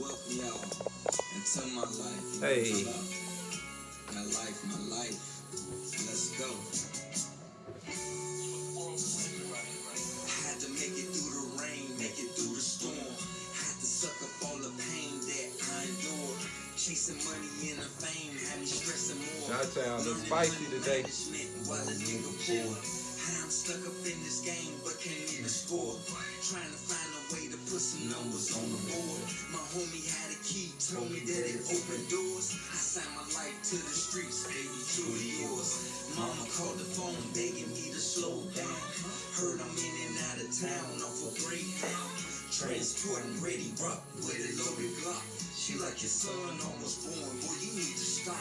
welcome y'all into my life. Hey. My life. Let's go. I had to make it through the rain, make it through the storm. Had to suck up all the pain that I endured. Chasing money and the fame had me stressing more. Chi-Town is spicy today. While a nigga poor. I'm stuck up in this game, but can't even score. Trying to find a way to put some numbers on the board. My homie had a key, told me that it opened doors. I signed my life to the streets, baby, truly yours. Mama called the phone, begging me to slow down. Heard I'm in and out of town, off a Greyhound. Transporting ready rock with a loaded Glock. She like your son almost born, boy, you need to stop.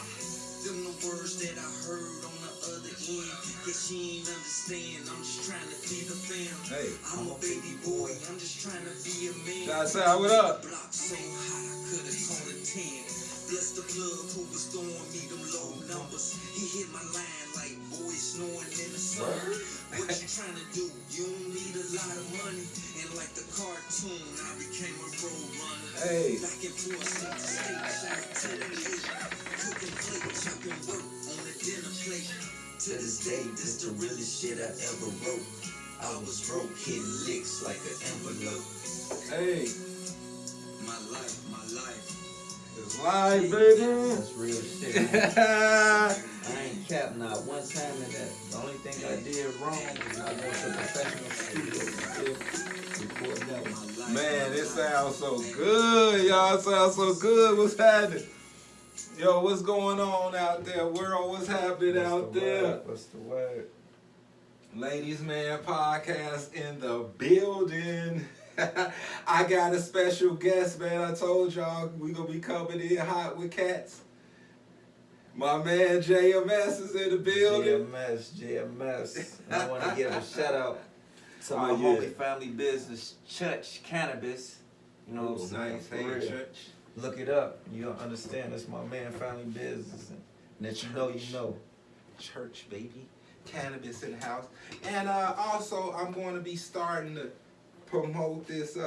Them the words that I heard on the other end. Guess she ain't understand. I'm just trying to feed the fam. Hey. I'm a baby boy. I'm just trying to be a man. Chi-Town, what up? Block so hot I could have called a 10. Bless the plug who was throwing me them low numbers. He hit my line like boys snoring in the summer. What you trying to do? You don't need a lot of money. And like the cartoon, I became a road runner. Hey. Back and forth, state to state, shout out to the lake. Cooking plate, chopping work on the dinner plate. To this day, this the realest shit I ever wrote. I was broke, hitting licks like an envelope. Hey. My life. It's live, baby. That's real shit. I ain't capped not one time in that. The only thing I did wrong was not going to a professional studio. Recording that one. Man, it sounds so good, y'all. It sounds so good. What's happening? Yo, what's going on out there, world? What's happening out there? What's the word? Ladies Man Podcast in the building. I got a special guest, man. I told y'all we gonna be coming in hot with cats. My man JMS is in the building. JMS. I want to give a shout out to my homie family business, Church Cannabis. You know what I'm saying? Nice. For Hey, real. Church. Look it up. You'll understand. That's my man family business. And that you know. Church, baby. Cannabis in the house. And also, I'm going to be starting to promote this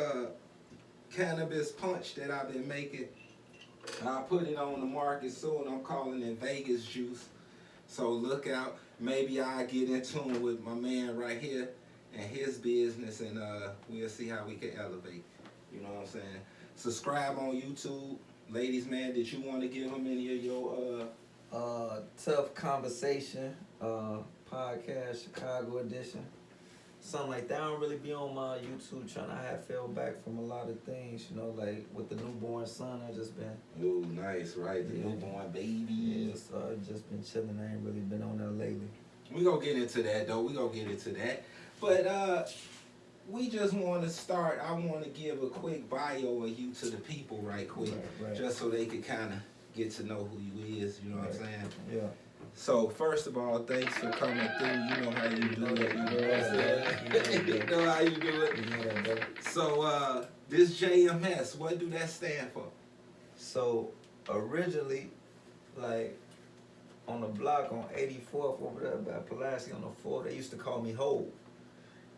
cannabis punch that I've been making. I'll put it on the market soon. I'm calling it Vegas juice. So look out. Maybe I'll get in tune with my man right here and his business, and we'll see how we can elevate. You know what I'm saying? Subscribe on YouTube. Ladies, man, did you want to give them any of your Tough Conversation podcast, Chicago edition. Something like that. I don't really be on my YouTube trying to have fell back from a lot of things, you know, like with the newborn son. I just been Ooh, nice, right? The newborn baby. yeah, so I just been chilling. I ain't really been on that lately. We gonna get into that though. We gonna get into that. But we just want to start. I want to give a quick bio of you to the people, right quick, Right. just so they could kind of get to know who you is. You know what I'm saying? Yeah. So first of all, thanks for coming through. You know how you do it. You know what I'm saying? You know how you do it. You know that, bro. So this JMS, what do that stand for? So originally, like on the block on 84th over there by Pulaski on the 4th, they used to call me Ho.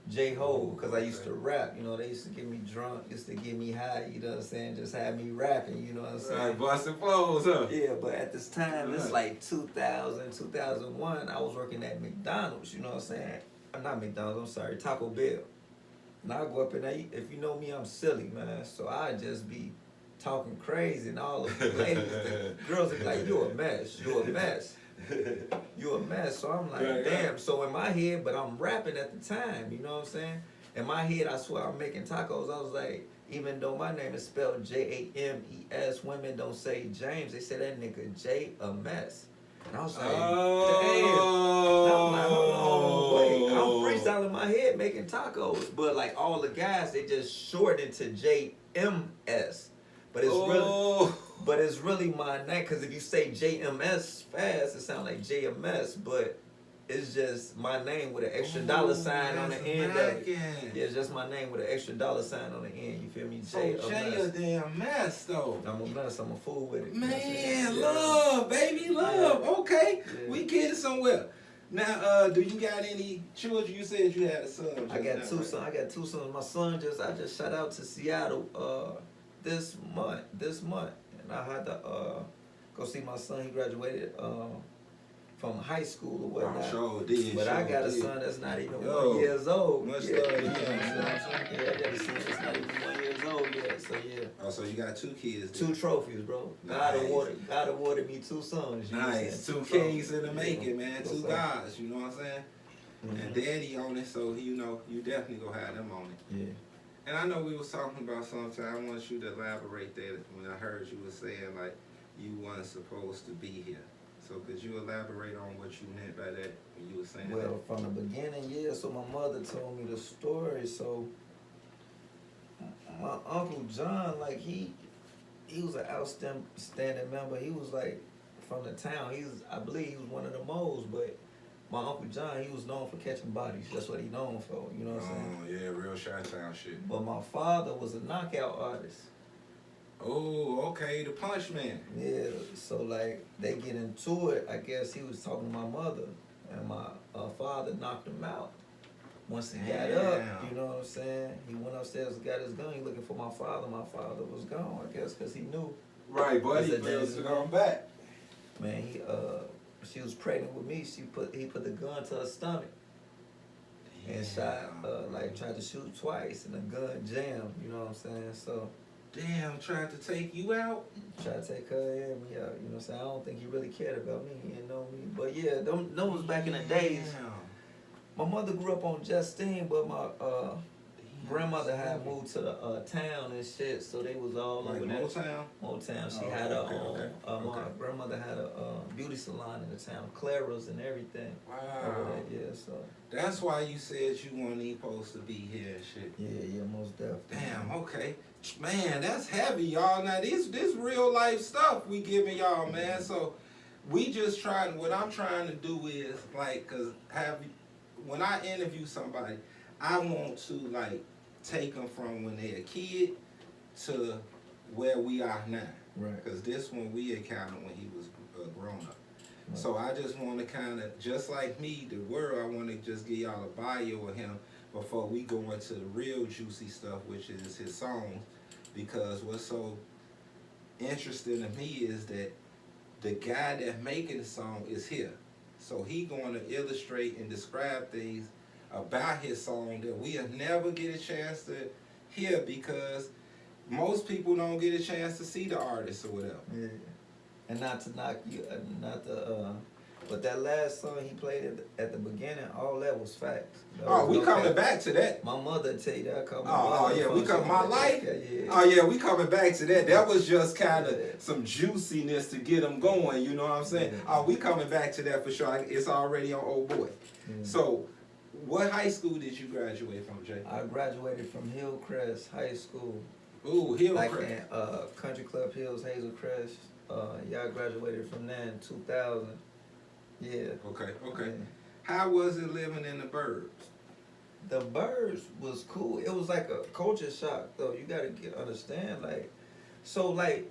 J-Ho, because I used to rap, you know, they used to get me drunk, used to get me high, you know what I'm saying, just have me rapping, you know what I'm saying. Right, busting flows, huh? Yeah, but at this time, it's like 2000, 2001, I was working at McDonald's, you know what I'm saying. Not McDonald's, I'm sorry, Taco Bell. And I go up in there, if you know me, I'm silly, man, so I just be talking crazy, and all of the ladies, the girls are like, you're a mess, you're a mess. You a mess. So I'm like, right, damn. right. So in my head, but I'm rapping at the time, you know what I'm saying? In my head, I swear I'm making tacos. I was like, even though my name is spelled James, women don't say James. They say that nigga J a mess. And I was like, damn. And I'm like, hold on, wait. I'm freestyling my head making tacos. But like all the guys, they just shorten to JMS. But it's really, but it's really my name, because if you say JMS fast, it sounds like JMS, but it's just my name with an extra dollar sign on the end of it. Yeah, it's just my name with an extra dollar sign on the end, you feel me? So Jay a damn mess, though. I'm a mess, I'm a fool with it. Man, love, baby, love. Yeah. Okay, Yeah. we getting somewhere. Now, do you got any children? You said you had a son. I got two sons. My son I just shot out to Seattle this month, and I had to go see my son. He graduated from high school or whatnot. Sure did. But sure I got a did. son that's not even Yo, 1 years old. much yeah, love, yeah, yeah, yeah, I got a son that's not even 1 years old yet. So yeah. Oh, so you got 2 kids. Two trophies, bro. Nice. God awarded me 2 sons. You know what I'm Nice. saying? 2 kings in the making, man. Yes, 2 sir. gods, you know what I'm saying? And Mhm. daddy on it, so you know, you definitely gonna have them on it. Yeah. And I know we was talking about something. I want you to elaborate that when I heard you was saying like you wasn't supposed to be here. So could you elaborate on what you meant by that when you were saying Well, from the beginning, yeah. So my mother told me the story. So my uncle John, like he was an outstanding member. He was like from the town. I believe he was one of the moles, but my Uncle John, he was known for catching bodies. That's what he known for, you know what I'm saying? Oh, yeah, real Chi-Town shit. But my father was a knockout artist. Oh, okay, the Punch Man. Yeah, so like they get into it. I guess he was talking to my mother, and my father knocked him out. Once he got up, Damn. you know what I'm saying? He went upstairs and got his gun. He looking for my father. My father was gone, I guess, because he knew. Right, buddy, He said, feels to "Daddy." come back. Man, she was pregnant with me. He put the gun to her stomach and shot, tried to shoot twice, and the gun jammed. You know what I'm saying? So Damn, tried to take you out. tried to take her and me out. You know what I'm saying? I don't think he really cared about me. He didn't know me. But yeah, them was back in the days. Damn. My mother grew up on Justine, but my grandmother had moved to the town and shit, so they was all Like over there. Motown? Motown. She Oh, had okay, her own. okay, My okay. grandmother had a beauty salon in the town, Clara's and everything. Over Wow. there, yeah. So That's why you said you weren't even supposed to be here and shit. yeah, most definitely. Damn, okay. Man, that's heavy, y'all. Now, this real life stuff we giving y'all, man. So, we just trying, what I'm trying to do is, like, because when I interview somebody, I want to, like, take them from when they're a kid to where we are now. Right. Because this one we encountered when he was grown up. Right. So I just want to kind of, just like me, the world, I want to just give y'all a bio of him before we go into the real juicy stuff, which is his songs. Because what's so interesting to me is that the guy that's making the song is here. So he going to illustrate and describe things about his song that we'll never get a chance to hear because most people don't get a chance to see the artist or whatever. Yeah. And not to knock you, but that last song he played at the beginning, all that was facts. Oh, we coming back to that. My mother tell you that. Oh, yeah, we come my life. Yeah. Oh yeah, we coming back to that. That was just kind of some juiciness to get them going. You know what I'm saying? Yeah. Oh, we coming back to that for sure. It's already on Old Boy. Yeah. So, what high school did you graduate from, Jay? I graduated from Hillcrest High School. Ooh, Hillcrest. Like in Country Club Hills, Hazelcrest. I graduated from there in 2000. Yeah. Okay. Yeah. How was it living in the burbs? The Birds was cool. It was like a culture shock, though. You gotta understand, like, so like,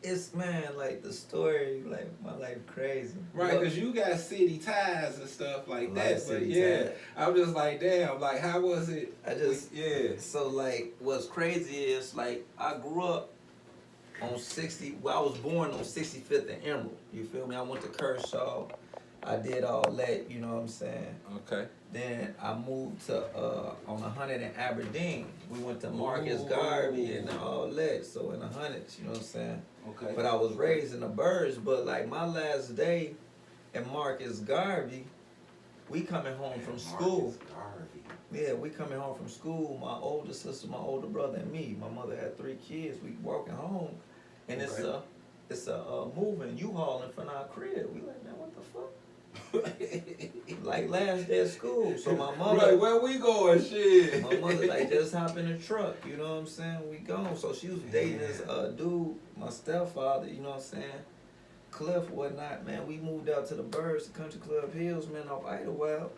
it's like the story, like my life crazy. Right, because you got city ties and stuff like Like that. But city yeah, ties. I'm just like, damn. Like, how was it? Yeah. So like, what's crazy is like I grew up on 60. Well, I was born on 65th and Emerald. You feel me? I went to Kershaw. I did all that. You know what I'm saying? Okay. Then I moved to on 100 in Aberdeen. We went to Marcus Garvey and all that. So in the hundreds, you know what I'm saying? Okay. But I was raised in the Birds. But like my last day in Marcus Garvey, we coming home from school. Marcus Garvey. Yeah, we coming home from school. My older sister, my older brother, and me. My mother had 3 kids. We walking home, and it's a moving U-Haul in front of our crib. We like, man, what the fuck? Like last day of school. So my mother, Right, where we going? Shit. my mother like just hop in the truck. You know what I'm saying? We gone. So she was dating this dude, my stepfather. You know what I'm saying? Cliff, whatnot. Man, we moved out to the Birds, the Country Club Hills, man, off Idlewild.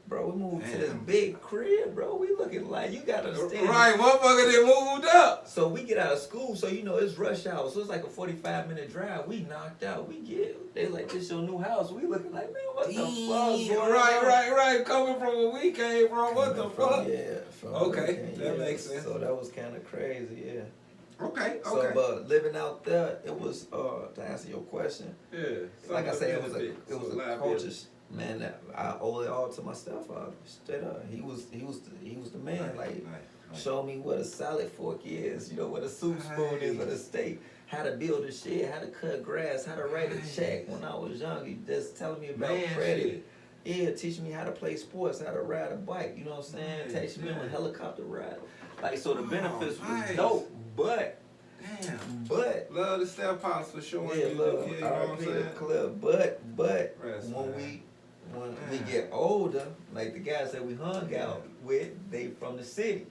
Bro, we moved to this Damn. big crib, bro. We looking like, you gotta understand. Right, motherfucker, they moved up. So we get out of school, so you know it's rush hour. So it's like a 45-minute drive. We knocked out. They like, this your new house. We looking like, man, what the fuck? Right. Coming from where we came from, what the fuck? Yeah. Okay, that makes sense. So that was kind of crazy, yeah. Okay. So, but living out there, it was to answer your question. Yeah. Like I said, it was a liability. culture, man. That I owe it all to my stepfather. Straight up, he was the man. Like, showed me what a salad fork is. You know what a soup spoon is, what a steak. How to build a shed, how to cut grass, how to write a check. When I was young, he just telling me about credit. Yeah, teaching me how to play sports, how to ride a bike. You know what I'm saying? Teaching me on a helicopter ride. Like, so the benefits was dope, but. Damn. But love the step pops for showing you. Love, you know what I'm saying? Club. But when we get older, like the guys that we hung out with, they from the city.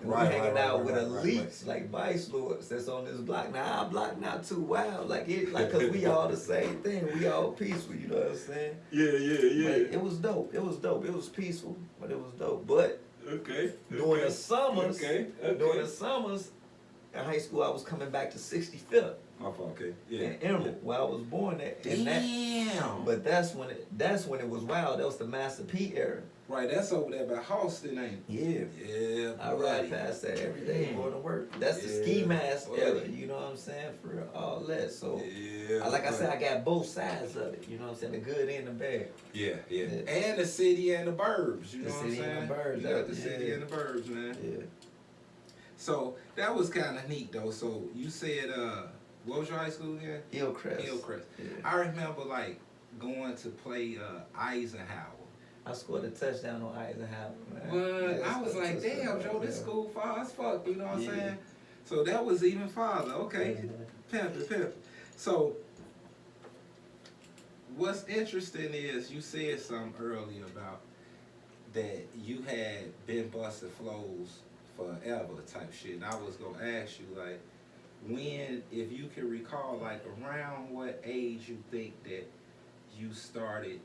And we hanging out with elites like vice lords that's on this block. Now our block not too wild, like cause we all the same thing. We all peaceful, you know what I'm saying? Yeah. But it was dope. It was peaceful, but it was dope. But during the summers, in high school, I was coming back to 65th. In Emerald, where I was born at. Damn. But that's when it was wild. That was the Master P era. Right, that's over there by Halston, ain't it? Yeah. I ride past that every day going to work. That's the ski mask era, you know what I'm saying? For all that. So, like I said, I got both sides of it. You know what I'm saying? The good and the bad. Yeah. And the city and the burbs. You know what I'm saying? The city and the burbs. You got the city and the burbs, man. Yeah. So that was kind of neat, though. So you said, what was your high school again? Hillcrest. Yeah. I remember like going to play Eisenhower. I scored a touchdown on Eisenhower, man. Well, I was like, damn, Joe, this school far as fuck, you know what I'm saying? So that was even farther. Okay, pimp. So what's interesting is you said something earlier about that you had been busting flows forever type shit. And I was gonna ask you, like, when, if you can recall, like, around what age you think that you started,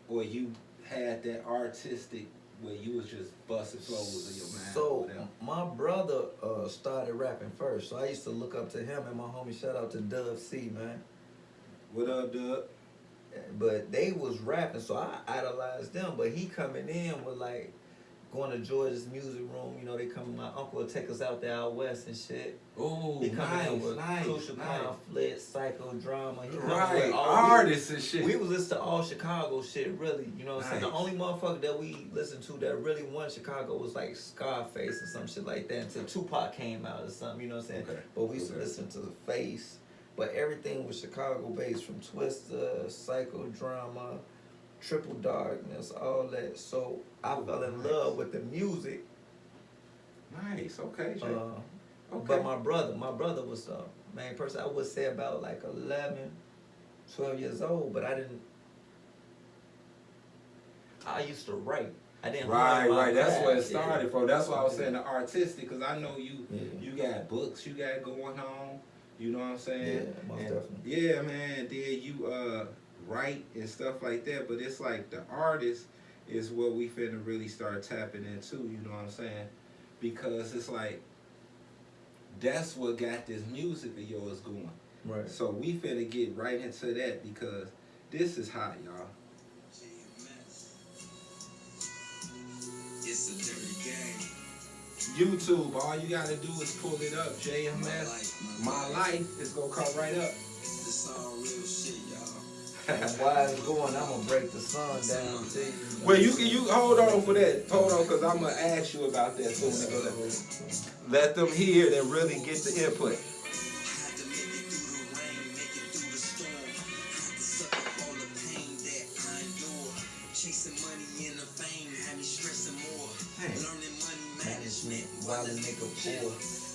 or you had that artistic where you was just busting flows in your mind? So my brother started rapping first, so I used to look up to him and my homie. Shout out to Dub C, man. What up, Dub? But they was rapping, so I idolized them. But he coming in with like going to George's music room. You know, they come. My uncle would take us out there out west and shit. Oh, he coming in with Crucial Conflict, Psychodrama. He coming with all artists and shit. We was listening to all Chicago shit, really. You know what I'm saying? The only motherfucker that we listened to that really won Chicago was like Scarface or some shit like that until Tupac came out or something. You know what I'm saying? But we used to listen to The Face. But everything was Chicago based, from Twister, Psychodrama, Triple Darkness, all that. So I fell in love with the music. Nice, okay. But my brother was the main person. I would say about like 11, 12 years old, but I used to write. I didn't Right. That's where it started from. That's why I was saying the artistic, because I know you got books you got going on. You know what I'm saying? Yeah, most definitely. Yeah, man. Then you write and stuff like that, but it's like the artist is what we finna really start tapping into. You know what I'm saying? Because it's like that's what got this music of yours going. Right. So we finna get right into that because this is hot, y'all. It's a dirty game. YouTube, all you gotta do is pull it up. JMS, my life is gonna come right up. This all real shit, y'all. And while it's going, I'm gonna break the song down to you. Well, you hold on for that. Hold on, cause I'm gonna ask you about that soon. Let them hear and really get the input. Had to make it through the rain, make it through the storm. Had to suck up all the pain that I endure. Chasing money and the fame had me stressing more. Learning money management while a nigga poor.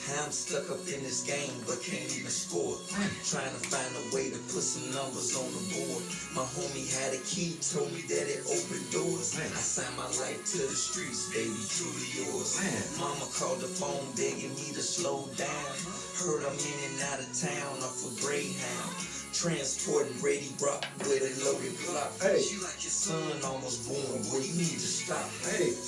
How I'm stuck up in this game but can't even score. Trying to find a way to put some numbers on the board. My homie had a key, told me that it opened doors. I signed my life to the streets, baby, truly yours. Mama called the phone begging me to slow down. Heard I'm in and out of town off a Greyhound. Transporting Brady Rock with a loaded block. She like your son almost born, boy, you need to stop.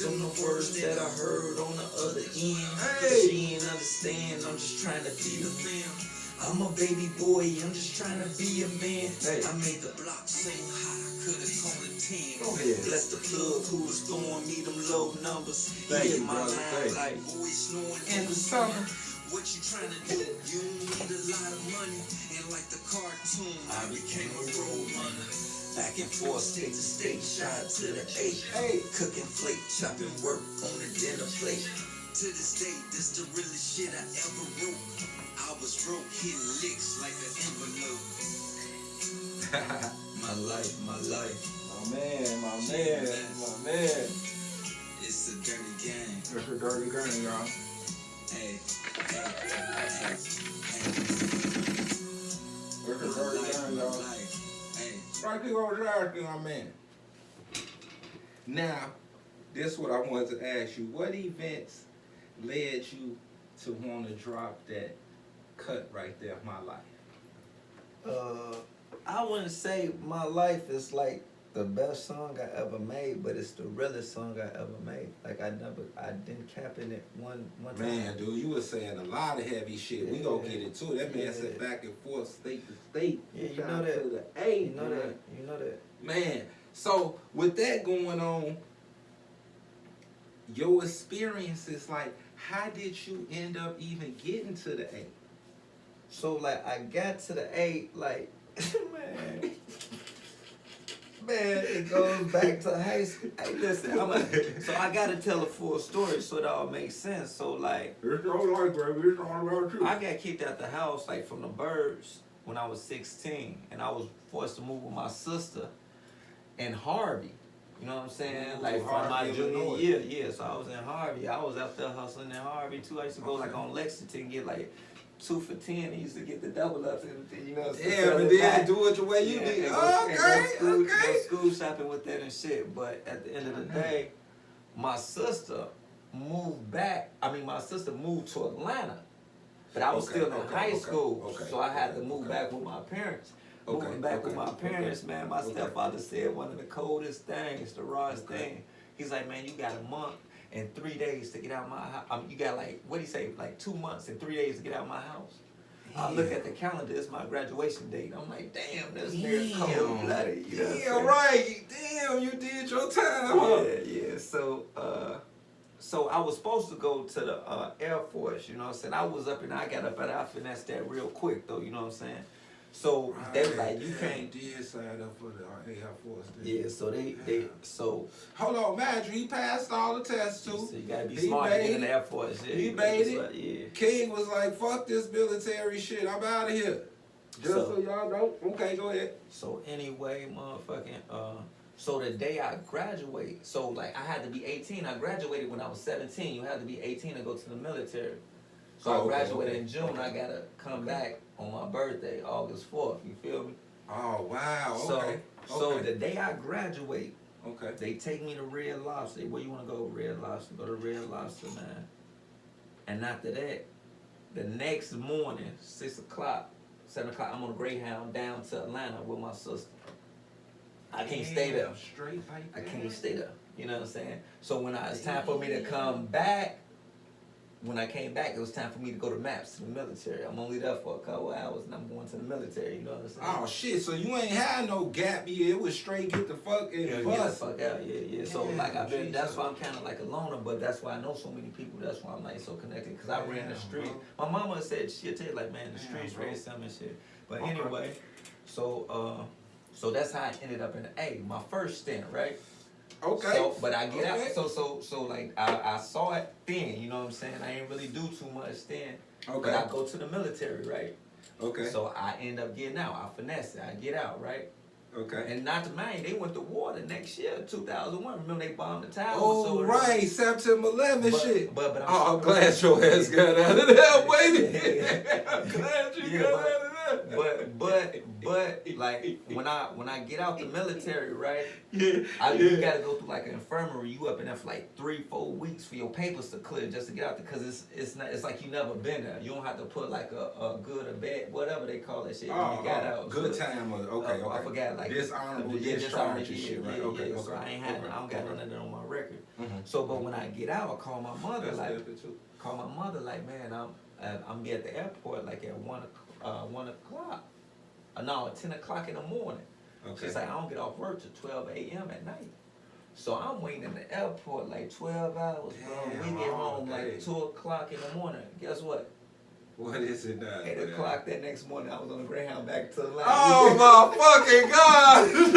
Them the words that I heard on the other end. She ain't understand, I'm just trying to be the man. I'm a baby boy, I'm just trying to be a man. I made the block so hot, I could've called it 10. Bless the plug who was throwing me them low numbers. He hit my line like boys snowing in the summer. what you trying to do? You need a lot of money, and like the cartoon, I became a road runner. Back and forth, state to state, shot to the eight. Hey, Cooking flake, chopping work on the dinner plate. To this day, this the realest shit I ever wrote. I was broke, hitting licks like an envelope. My life, my life. my man. It's a dirty game. It's a dirty game, y'all. Hey. It's a dirty game, y'all. Right here over there, my man. Now, this is what I wanted to ask you. What events led you to want to drop that cut right there, My Life? I wouldn't say My Life is like the best song I ever made, but it's the realest song I ever made. Like I didn't cap in it one time. Man, dude, you was saying a lot of heavy shit. We gonna get into it. That man said back and forth, state to state. Yeah, you know that. To the A, You know that. You know that. Man, so with that going on, your experiences, like, how did you end up even getting to the A? So like I got to the A, like man, it goes back to high school. Hey, listen, so I gotta tell a full story so it all makes sense. So like, It's all right, baby. It's all about you. I got kicked out the house like from the Birds when I was 16, and I was forced to move with my sister in Harvey. You know what I'm saying? Like from my Harvey, junior Illinois. year, yeah. So I was in Harvey. I was out there hustling in Harvey too. I used to go like on Lexington and get like 2 for 10. I used to get the double ups and everything. You know. Yeah, and then do it the way you did. And go school shopping with that and shit. But at the end of the day, my sister moved back. I mean, my sister moved to Atlanta, but I was still in high school, so I had to move back with my parents. Moving back with my parents, man, my stepfather said one of the coldest things, the rawest thing. He's like, man, you got a month and 3 days to get out of my house. You got like, what do you say, like 2 months and 3 days to get out of my house. I look at the calendar, it's my graduation date. I'm like, damn, this nigga cold blooded. You know what I'm saying? Right. Damn, you did your time, huh? Yeah. So I was supposed to go to the Air Force, you know what I'm saying? I was up and I got up and I finessed that real quick though, you know what I'm saying? So they was like, you can't. Did sign up for the Air Force. Yeah, so Hold on, Madrid, he passed all the tests too. So you gotta be smart to get in the Air Force. Yeah, He made it. Like, yeah. King was like, fuck this military shit, I'm out of here. Just so y'all know. Okay, go ahead. So anyway, motherfucking, so the day I graduate, so like I had to be 18. I graduated when I was 17. You had to be 18 to go to the military. So I graduated in June. I gotta come back on my birthday, August 4th. You feel me? Oh, wow. So the day I graduate, okay. they take me to Red Lobster. Where you want to go? Red Lobster. Go to Red Lobster, man. And after that, the next morning, 6 o'clock, 7 o'clock, I'm on a Greyhound down to Atlanta with my sister. I can't stay there. Straight like I that. can't stay there. You know what I'm saying? So when it's time for me to come back, when I came back, it was time for me to go to MAPS to the military. I'm only there for a couple hours and I'm going to the military, you know what I'm saying? Oh shit, so you ain't had no gap year, it was straight get the fuck in Yeah, the get the bus. fuck out, yeah. So Damn, like I've been, that's Jesus. why I'm kind of like a loner, but that's why I know so many people. That's why I'm like so connected, cause I ran the Damn, street. bro. My mama said she'll tell you like, man, the Damn, streets bro. raised some and shit. But Okay. anyway, so that's how I ended up in the A, my first stint, right? Okay. So, but I get Okay. out. So like I saw it then. You know what I'm saying? I ain't really do too much then. Okay. But I go to the military, right? Okay. So I end up getting out. I finesse it. I get out, right? Okay. And not to mind, they went to war the next year, 2001. Remember they bombed the tower? Oh, so right, September 11 shit. But I'm glad your ass got out of there, baby. I'm glad you got out of there. But like when I get out the military, right? Yeah. You gotta go through like an infirmary. You up in there for like 3-4 weeks for your papers to clear just to get out there, cause it's like you never been there. You don't have to put like a good or bad, whatever they call that shit. when you got out. Good So, time. Okay. I forgot like dishonorable yeah, discharge and shit, right? Okay. So I ain't had, I don't got none of that on my record. Mhm. So, but when I get out, I call my mother That's like, different, too. man, I'm be at the airport like at 1 o'clock. No, 10 o'clock in the morning. Okay. She's like, I don't get off work till 12 a.m. at night. So I'm waiting in the airport like 12 hours, bro. Damn, We get home okay. like 2 o'clock in the morning. Guess what? What is it now? 8 o'clock that next morning, I was on the Greyhound back to the line. Oh my fucking God! You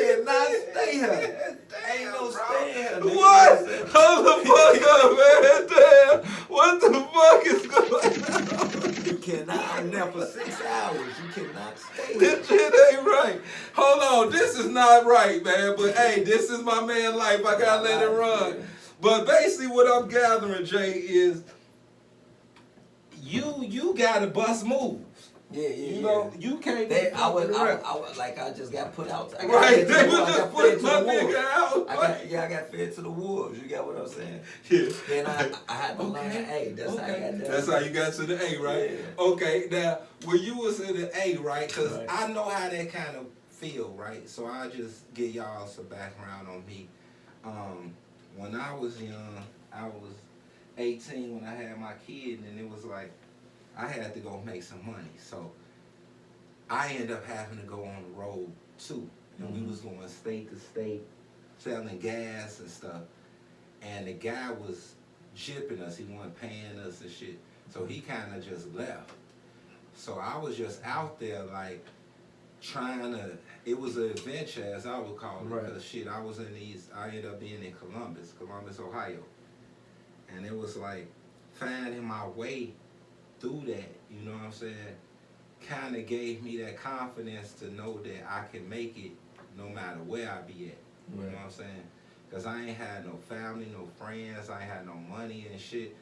cannot stay here. Ain't no staying here. Nigga. What? Hold the fuck up, man. Damn. What the fuck is going on? You cannot. I'm there for 6 hours. You cannot stay here. This shit ain't right. Hold on. This is not right, man. But hey, this is my man life. I gotta let it run. But basically what I'm gathering, Jay, is you gotta bust moves. Yeah. You know, you can't. I was like, I just got put out. Right, they was just putting my nigga out. I got fed to the wolves. You got what I'm saying? Yeah. Then I had to learn the A. That's how I got that. That's how you got to the A, right? Yeah. Okay, now, when you was in the A, right? Because Right. I know how that kind of feel, right? So I'll just give y'all some background on me. When I was young, I was 18 when I had my kid, and it was like, I had to go make some money. So I ended up having to go on the road too. And we was going state to state, selling gas and stuff. And the guy was jipping us. He wasn't paying us and shit. So he kind of just left. So I was just out there like trying to, it was an adventure as I would call it. Right. Because shit, I was in the East, I ended up being in Columbus, Ohio. And it was like finding my way through that, you know what I'm saying, kind of gave me that confidence to know that I can make it no matter where I be at, you know what I'm saying, because I ain't had no family, no friends, I ain't had no money and shit.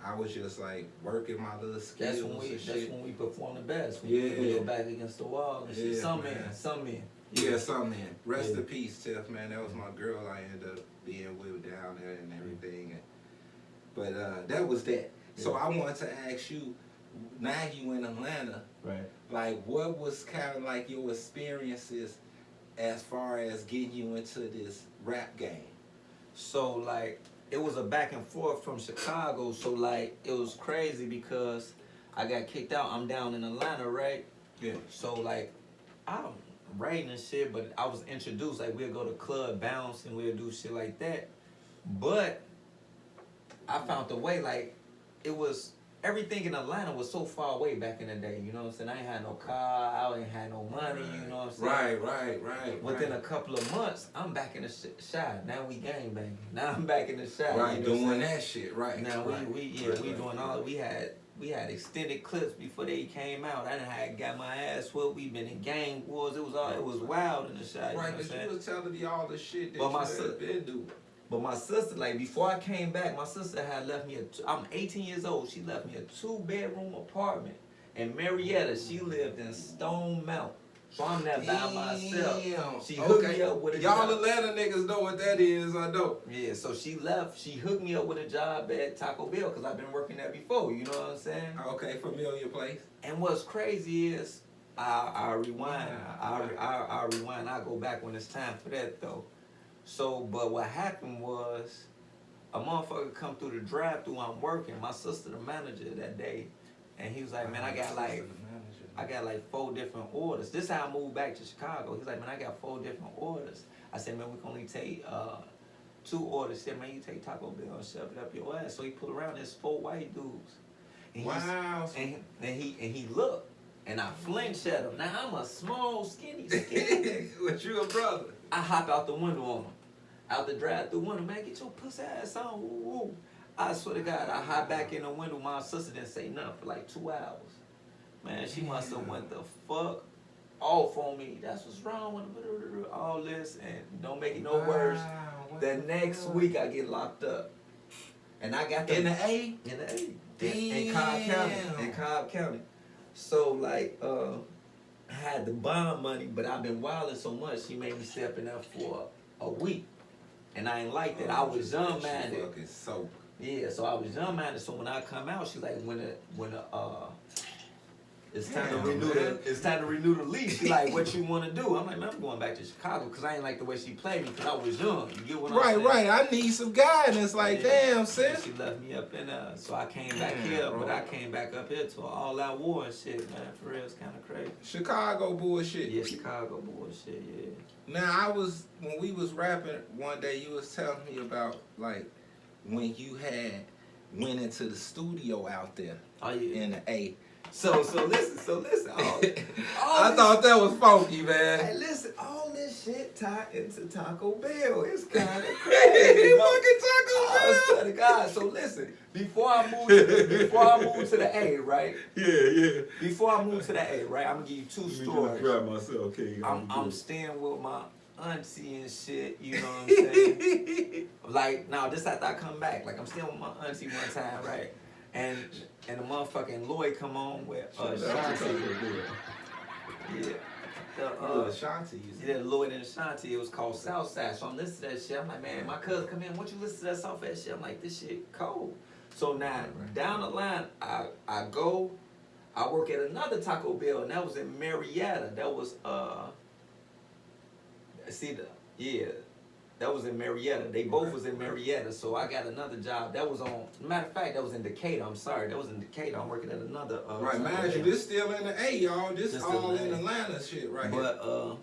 I was just like working my little skills That's when we perform the best. When Yeah. we go back against the wall and shit. Yeah, Some man. men. Yeah, some man. Rest Yeah. in peace, Tiff, man. That was my girl I ended up being with down there and everything. But that was that. So I wanted to ask you, now you in Atlanta, Right. like what was kind of like your experiences as far as getting you into this rap game? So like it was a back and forth from Chicago. So like it was crazy because I got kicked out. I'm down in Atlanta, right? Yeah. So like I'm writing and shit, but I was introduced like we'll go to club bounce and we'll do shit like that. But I found the way like it was everything in Atlanta was so far away back in the day. You know what I'm saying? I ain't had no car, I ain't had no money. You know what I'm saying? Right. Within a couple of months, I'm back in the shot. Now we gang banging. Now I'm back in the shot. Right, you know what I'm doing saying? that shit, right. Now we Right. doing all we had extended clips before they came out. I done had got my ass whooped. We been in gang wars. It was wild in the shot. Right, You know what I'm because saying? you was telling me all the shit that But my you had been doing. But my sister, like before I came back, my sister had left me I'm 18 years old. She left me a 2-bedroom apartment in Marietta. She lived in Stone Mountain. So I'm there by myself. She hooked me up with a Y'all job. Atlanta niggas know what that is, I know. Yeah, so she left. She hooked me up with a job at Taco Bell because I've been working there before. You know what I'm saying? Okay, familiar place. And what's crazy is I rewind. I rewind. I go back when it's time for that though. So, but what happened was a motherfucker come through the drive-thru. I'm working. My sister, the manager that day, and he was like, "Man, I got like 4 different orders." This how I moved back to Chicago. He's like, "Man, I got 4 different orders." I said, "Man, we can only take 2 orders." He said, "Man, you take Taco Bell and shove it up your ass." So he pulled around. There's 4 white dudes. And Wow. And he looked, and I flinched at him. Now I'm a small, skinny. But you a brother. I hop out the window on him. Out the drive-through window, "Man, get your pussy ass on." Woo, woo. I swear to God, I hop back in the window. My sister didn't say nothing for like 2 hours. Man, she must have went the fuck off on me. That's what's wrong with all this, and don't make it no worse. The next week I get locked up, and I got In the A? in the A in Cobb County. In Cobb County. So like I had the bond money, but I've been wilding so much. She made me stay up in there for a week, and I ain't like that. I was young minded. Yeah, so I was young minded. So when I come out, she's like, when it's time to renew the lease. She like, "What you want to do?" I'm like, "Man, I'm going back to Chicago," because I ain't like the way she played me because I was young. You get what I'm saying? Right. I need some guidance. Like, damn, sis. She left me up in there, so I came back here, bro. but I came back up here to an all-out war and shit, man. For real, it's kind of crazy. Chicago bullshit. Yeah, Chicago bullshit, yeah. Now, when we was rapping one day, you was telling me about, like, when you had went into the studio out there Oh yeah. in the A. So listen. I thought that was funky, Hey, man. listen, all this shit tied into Taco Bell. It's kind of Hey, crazy. bro. fucking Taco I Bell. swear to God. So listen, before I move to the A, right? Yeah. Before I move to the A, right? I'm gonna give you two stories. Grab myself, okay. I'm staying with my auntie and shit. You know what I'm saying? Like now, this after I come back. Like I'm staying with my auntie one time, right? And the motherfucking Lloyd come on with Shanti. Yeah. Ashanti. Yeah, Lloyd and Ashanti, it was called Southside. So I'm listening to that shit. I'm like, man, my cousin come in, what you listen to that Southside shit? I'm like, this shit cold. So now, down the line, I work at another Taco Bell, and that was in Marietta. That was, that was in Marietta. They both was in Marietta, so I got another job. That was on, matter of fact, that was in Decatur. I'm sorry, that was in Decatur. I'm working at another. Right, mind you, this still in the A, y'all. This all in Atlanta shit right here. But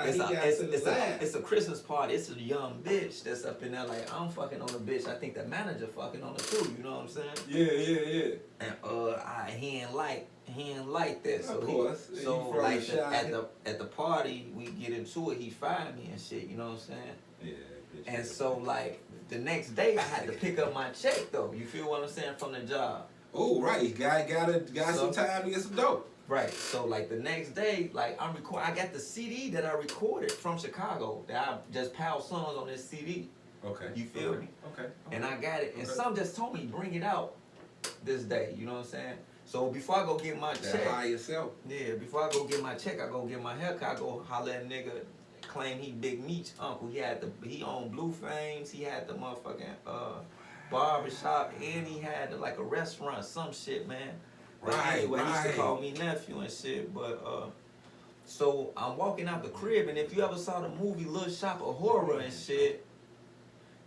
it's a Christmas party. It's a young bitch that's up in there like, I'm fucking on a bitch. I think the manager fucking on her too. You know what I'm saying? Yeah. And he ain't like that. So of course. so like at the party we get into it. He fired me and shit. You know what I'm saying? Yeah. And so like the next day I had to pick up my check though. You feel what I'm saying from the job? Oh right, got some time to get some dope. Right. So like the next day, like I got the CD that I recorded from Chicago that I just piled songs on this CD. Okay. You feel me? Okay. And I got it, and some just told me bring it out this day. You know what I'm saying? So before I go get my check, high yourself. Yeah. Before I go get my check, I go get my haircut. I go holler at a nigga. Claim he Big Meech uncle. He owned Blue Flames. He had the motherfucking barbershop, and he had like a restaurant, some shit, man. Right. He used to call me nephew and shit. But so I'm walking out the crib, and if you ever saw the movie Little Shop of Horror and shit,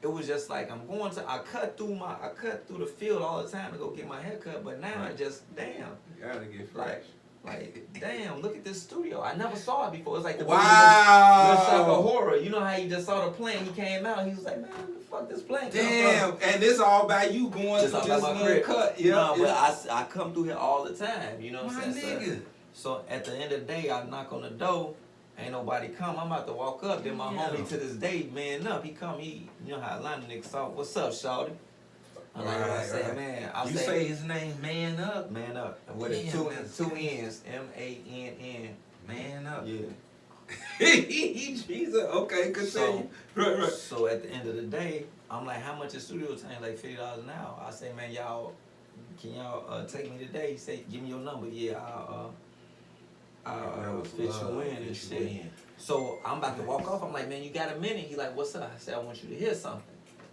it was just like I cut through the field all the time to go get my haircut, but now I just damn. You gotta get fresh. Like, damn, look at this studio. I never saw it before. It's like the Wow. Little Shop of Horror. You know how you just saw the plane, he came out, he was like, man, what the fuck this plane Damn, and this all about you going to this little cut. Yeah, but I come through here all the time, you know what I'm saying? Nigga. So at the end of the day, I knock on the door, ain't nobody come. I'm about to walk up. Then my homie to this day, man up. He you know how Atlanta niggas talk. What's up, shawty? Man. You say his name, Man Up. Man Up. With two N's, MANN. Man Up. Yeah. Jesus. Okay, continue. Right. So at the end of the day, I'm like, how much is studio time? Like $50 an hour. I say, man, can y'all take me today? He say, give me your number. Yeah, I'll fit you in and shit. So I'm about to walk off. I'm like, man, you got a minute? He like, what's up? I said, I want you to hear something.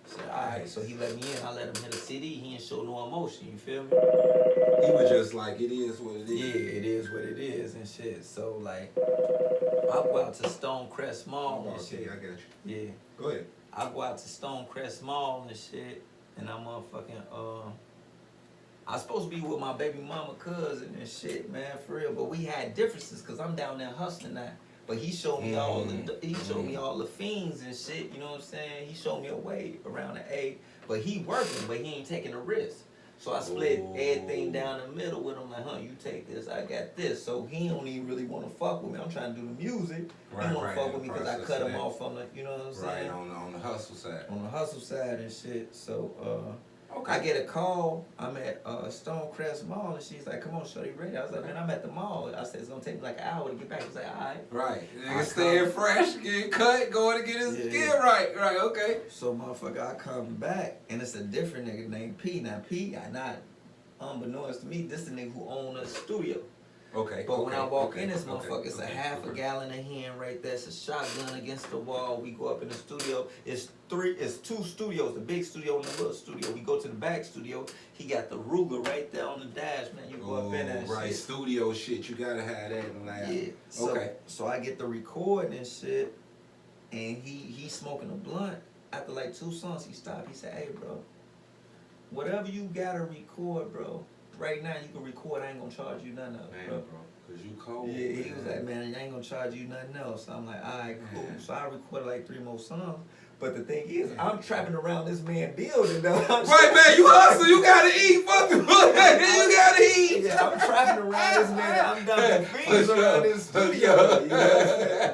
I said, all right. So he let me in. I let him hit a CD. He didn't show no emotion. You feel me? He was just like, it is what it is. Yeah, it is what it is and shit. So like, I go out to Stonecrest Mall and shit. I got you. Yeah. Go ahead. I go out to Stonecrest Mall and shit, and I'm motherfucking I supposed to be with my baby mama cousin and shit, man, for real. But we had differences because I'm down there hustling now. But he showed me all the fiends and shit. You know what I'm saying? He showed me a way around the A. But he working, but he ain't taking a risk. So I split everything down the middle with him. Like, you take this, I got this. So he don't even really want to fuck with me. I'm trying to do the music. He want to fuck with me because I cut him off from the, you know what I'm saying? Right, on the hustle side. On the hustle side and shit. So I get a call. I'm at Stonecrest Mall, and she's like, "Come on, shorty, ready?" I was like, "Man, I'm at the mall." I said, "It's gonna take me like an hour to get back." He's like, "All right." Right. Nigga staying fresh, getting cut, going to get his skin right. Right. Okay. So motherfucker, I come back, and it's a different nigga named P. Now P, not unbeknownst to me, this the nigga who owned a studio. Okay. But when I walk in this motherfucker, it's a half a gallon of hen right there. It's a shotgun against the wall. We go up in the studio. It's two studios, the big studio and the little studio. We go to the back studio. He got the Ruger right there on the dash, man. You go up in that right, shit. Studio shit. You gotta have that in the lab. Yeah. So I get the recording and shit, and he smoking a blunt. After like 2 songs, he stopped. He said, "Hey, bro, whatever you gotta record, bro. Right now, you can record. I ain't gonna charge you nothing else, bro. Cause you cold. Yeah, he was like, man, I ain't gonna charge you nothing else. So I'm like, all right, cool. So I recorded like 3 more songs. But the thing is, I'm trapping around this man building though. Right, man, you hustle, you gotta eat, fuck you gotta eat. Yeah, I'm trapping around this man. I'm dumping fiends around this studio. You know what I'm saying?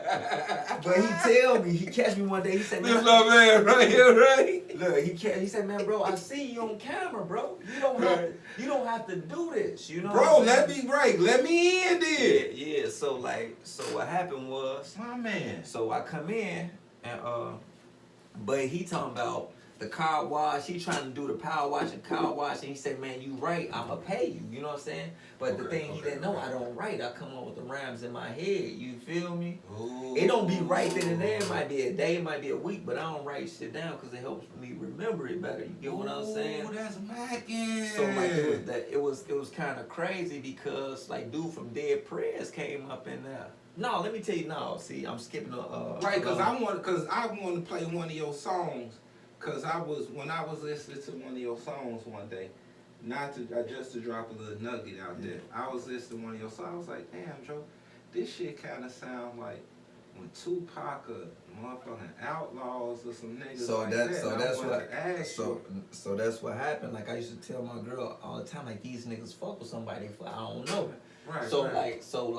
But he tell me, he catch me one day. He said, This my man right here, right? Look, he said, man, bro, I see you on camera, bro. You don't have to do this, you know. Bro, let me in there. Yeah. So what happened was, My man. so I come in and but he talking about the car wash. He trying to do the power wash and car wash, and he said, man, you right, I'ma pay you. You know what I'm saying? But the thing he didn't know, I don't write. I come up with the rhymes in my head. You feel me? Ooh. It don't be right then and there. It might be a day, it might be a week, but I don't write shit down because it helps me remember it better. You get what I'm saying? Oh, that's mackin'. So like it was kind of crazy because like dude from Dead Prayers came up in there. No, let me tell you. No, see, I'm skipping right, because I want to play one of your songs. Cause when I was listening to one of your songs one day, just to drop a little nugget out there. I was listening to one of your songs. I was like, damn, Joe, this shit kind of sound like when Tupac or motherfucking Outlaws or some niggas So that's what happened. Like I used to tell my girl all the time, like these niggas fuck with somebody for I don't know. Right. So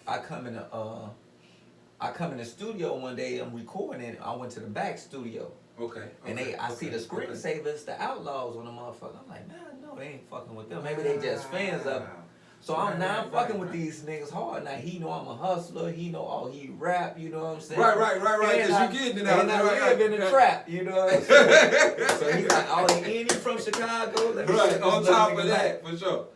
I come in the studio one day. I'm recording. I went to the back studio. Okay. And I see the screensavers, the Outlaws on the motherfucker. I'm like, man, no, they ain't fucking with them. Maybe they just fans of them. So I'm now fucking with these niggas hard. Now he know I'm a hustler. He know he rap. You know what I'm saying? Right. Cause you getting it out. And I live in the trap. You know what I'm saying? So he's like, oh, he from Chicago. Right. On top of that, for sure.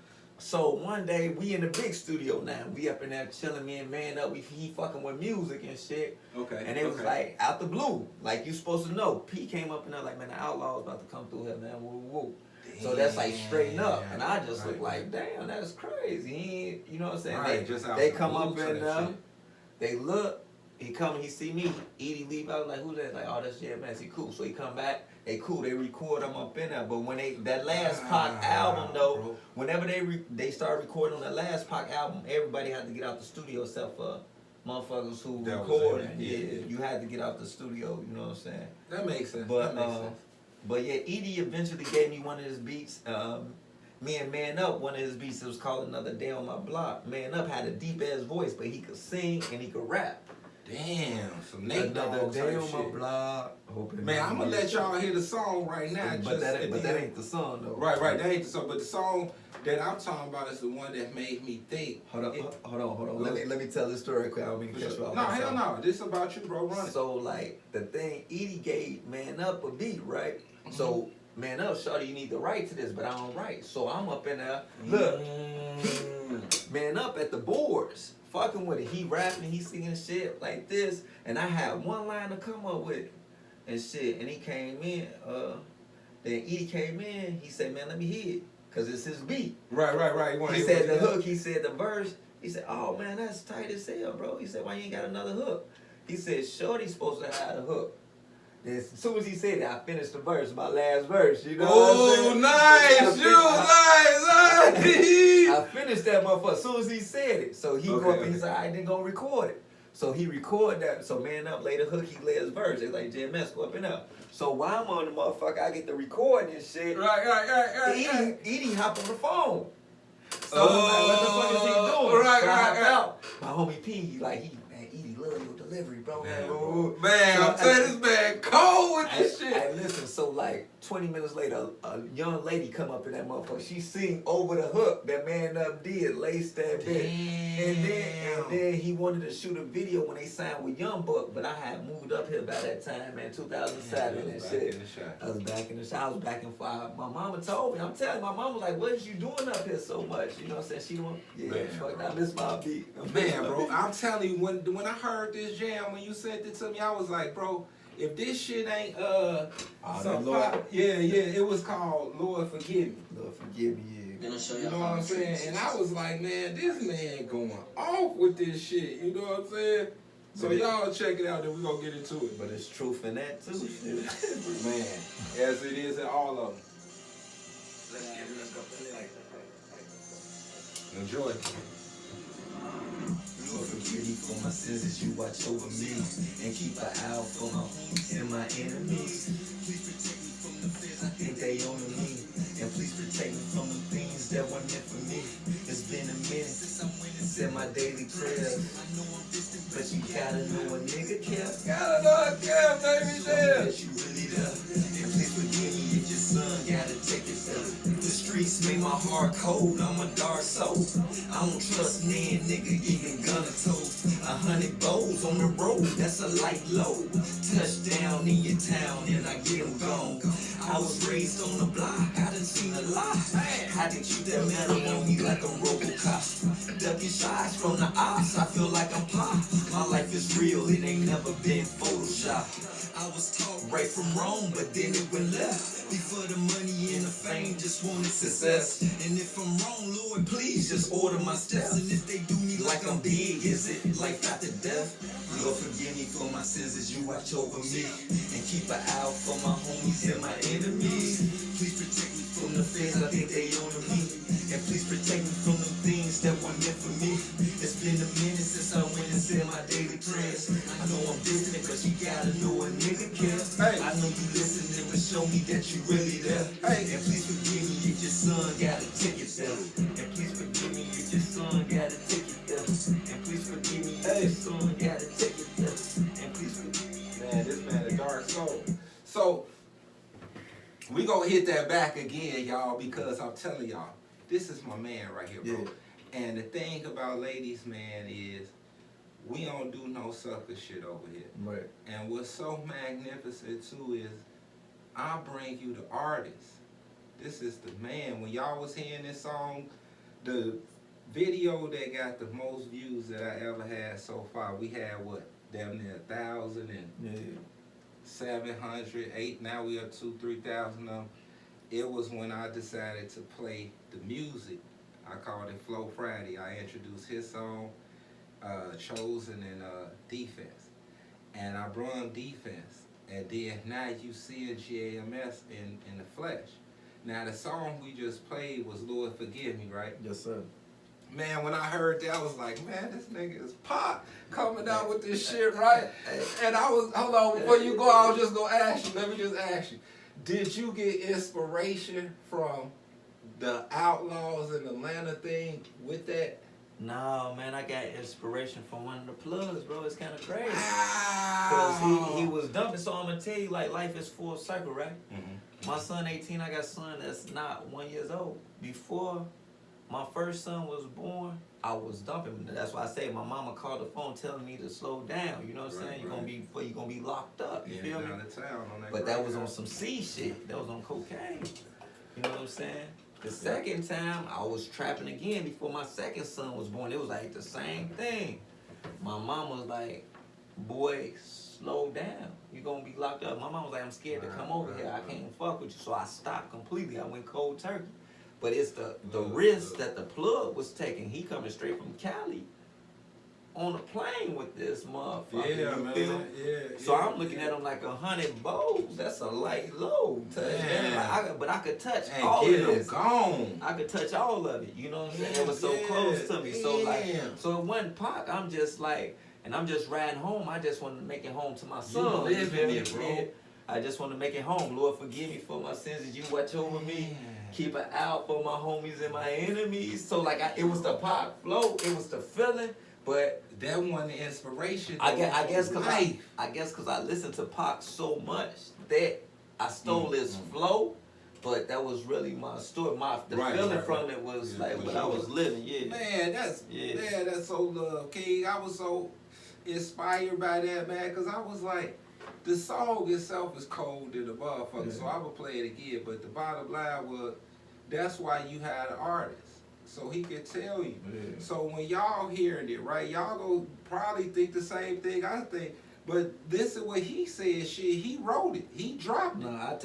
So one day we in the big studio now. We up in there chilling, me and man up. He fucking with music and shit. Okay. And it was like out the blue, like you supposed to know. P came up in there like, man, the Outlaw's about to come through here, man. Woo woo. So that's like straight up, and I just look like, damn, that's crazy. He ain't, you know what I'm saying? Right, they come up in there, they look. He come and he see me. Edie leave out like, who's that? Like, oh, that's JMS. He cool. So he come back. They cool. They record them up in there. But when that last Pac album though, bro. whenever they start recording on that last Pac album, everybody had to get out the studio except for motherfuckers who recording. Yeah, you had to get out the studio. You know what I'm saying? That makes sense. But yeah, Edie eventually gave me one of his beats. Me and Man Up, one of his beats, it was called Another Day on My Block. Man Up had a deep ass voice, but he could sing and he could rap. Damn, some Nate Another Dogg Day type on shit. My Block. Man, I'm gonna let y'all hear the song right now. But that ain't the song though. Right, that ain't the song. But the song that I'm talking about is the one that made me think. Hold on. Let me tell this story quick. I don't mean to catch you off. No, hell no. This is about you, bro. Run it. So like the thing, Edie gave Man Up a beat, right? Mm-hmm. So Man Up, shawty, you need to write to this, but I don't write. So I'm up in there. Look, Man Up at the boards, fucking with it. He rapping, he singing shit like this, and I had one line to come up with, and shit. And he came in. Then Edie came in. He said, "Man, let me hear it, cause it's his beat." Right. He said the hook. He said the verse. He said, "Oh man, that's tight as hell, bro." He said, "Why you ain't got another hook?" He said, "Shorty's supposed to have a hook." Then as soon as he said that, I finished the verse, my last verse. You know what I'm saying? Nice, I finished that motherfucker as soon as he said it. So he go up and he said, "I didn't go record it." So he recorded that. So Man Up laid the hook, he laid his verse. It's like JMS go up and up. So while I'm on the motherfucker, I get the recording and shit. Right. Edie hop on the phone. So I'm like, what the fuck is he doing? Right. My homie P, man, Edie love your delivery, bro. Man, I'm saying this man cold with this shit. Hey, listen, so like 20 minutes later, a young lady come up in that motherfucker. She sing over the hook that Man Up did, laced that bitch. And then he wanted to shoot a video when they signed with Young Buck, but I had moved up here by that time, man, 2007 and shit. I was back in the shop. I was back in 5. My mama told me, I'm telling you, my mama was like, what is you doing up here so much? You know what I'm saying? She don't, fuck, I miss my beat. Man, bro, I'm telling you, when I heard this jam, when you sent it to me, I was like, bro, if this shit ain't it was called Lord Forgive Me. Lord Forgive Me, yeah. You know what I'm saying? And I was like, man, this man going off with this shit. You know what I'm saying? So y'all check it out, then we gonna get into it. But it's truth in that too. Man, as it is in all of them. Enjoy. Lord Forgive forgive me for my sins as you watch over me and keep an eye out for my homies and my enemies. Please protect me from the fears I think they own me, and please protect me from the things that weren't meant for me. It's been a minute since I went and said my daily prayers. I know I'm distant, but you gotta know a nigga care. Gotta know I care, baby. Show me that you really there, and please forgive me if your son gotta take it there. The streets made my heart cold, I'm a dark soul. I don't trust man, nigga, even gunna toe. 100 bows on the road, that's a light load. Touchdown in your town and I get 'em gone. I was raised on the block, I done seen a lot. Had to keep that metal on me like a Robocop. Ducking shots from the ops, I feel like I'm pop. My life is real, it ain't never been Photoshop. I was taught right from wrong, but then it went left. Before the money and the fame, just wanted success. And if I'm wrong, Lord, please just order my steps. And if they do me like I'm big, is it life after death? Lord, forgive me for my sins as you watch over me, and keep an eye out for my homies and my enemies. Please protect me from the fears I think they own me, and please protect me from the things that weren't meant for me. It's been a minute since I went and said my daily prayers. I know I'm distant, but you gotta know a nigga care. Hey. I know you listening, but show me that you really there. Hey. And please forgive me if your son got a ticket there. And please forgive me if your son got a ticket there. And please forgive me if your son got a ticket there. And please forgive me. Man, this man a dark soul. So we gonna hit that back again, y'all, because I'm telling y'all, this is my man right here, bro. Yeah. And the thing about ladies, man, is we don't do no sucker shit over here. Right. And what's so magnificent too is I bring you the artist. This is the man. When y'all was hearing this song, the video that got the most views that I ever had so far, we had what? Damn near 1,000 and Yeah. 700, 8, now we are 2,000-3,000 of them. It was when I decided to play the music. I called it Flow Friday. I introduced his song, Chosen, and Defense. And I brung Defense. And then now you see a GAMS in the flesh. Now the song we just played was Lord Forgive Me, right? Yes, sir. Man, when I heard that, I was like, man, this nigga is Pop coming out with this shit, right? And I was, hold on, before you go, I was just gonna ask you, let me just ask you, did you get inspiration from the Outlaws and Atlanta thing with that? No, man, I got inspiration from one of the plugs, bro. It's kind of crazy. Wow. Because he was dumping. So I'm going to tell you, like, life is full circle, right? Mm-hmm. My son, 18, I got a son that's not 1 year old. Before my first son was born, I was dumping. That's why I say my mama called the phone telling me to slow down. You know what I'm saying? You're gonna be locked up. You feel me? Out of town on that But that was grind. on some C shit. That was on cocaine. You know what I'm saying? The second time, I was trapping again before my second son was born. It was like the same thing. My mom was like, boy, slow down. You're going to be locked up. My mom was like, I'm scared to come over here. I can't fuck with you. So I stopped completely. I went cold turkey. But it's the risk that the plug was taking. He coming straight from Cali on a plane with this motherfucker. Yeah, you man. feel? Yeah. So I'm looking at him like 100 bows. That's a light load. But I could touch And all get of him this. gone. I could touch all of it. You know what I'm saying? It was so close to me. So so it wasn't Pac. I'm just like, and I'm just riding home. I just want to make it home to my son. living feel me? it, bro. Yeah. I just want to make it home. Lord, forgive me for my sins as you watch over me. Keep an eye out for my homies and my enemies. So like, it was the Pac flow. It was the feeling. But that one, the inspiration. I guess because I listened to Pac so much that I stole his flow, but that was really my story. The feeling from it was like what I was living. Yeah, man, that's so love, King. I was so inspired by that, man, because I was like, the song itself is cold to the motherfucker, so I would play it again. But the bottom line was, that's why you had an artist. So he could tell you. Yeah. So when y'all hearing it, right, y'all gonna probably think the same thing I think. But this is what he said. Shit, he wrote it. He dropped it. No, I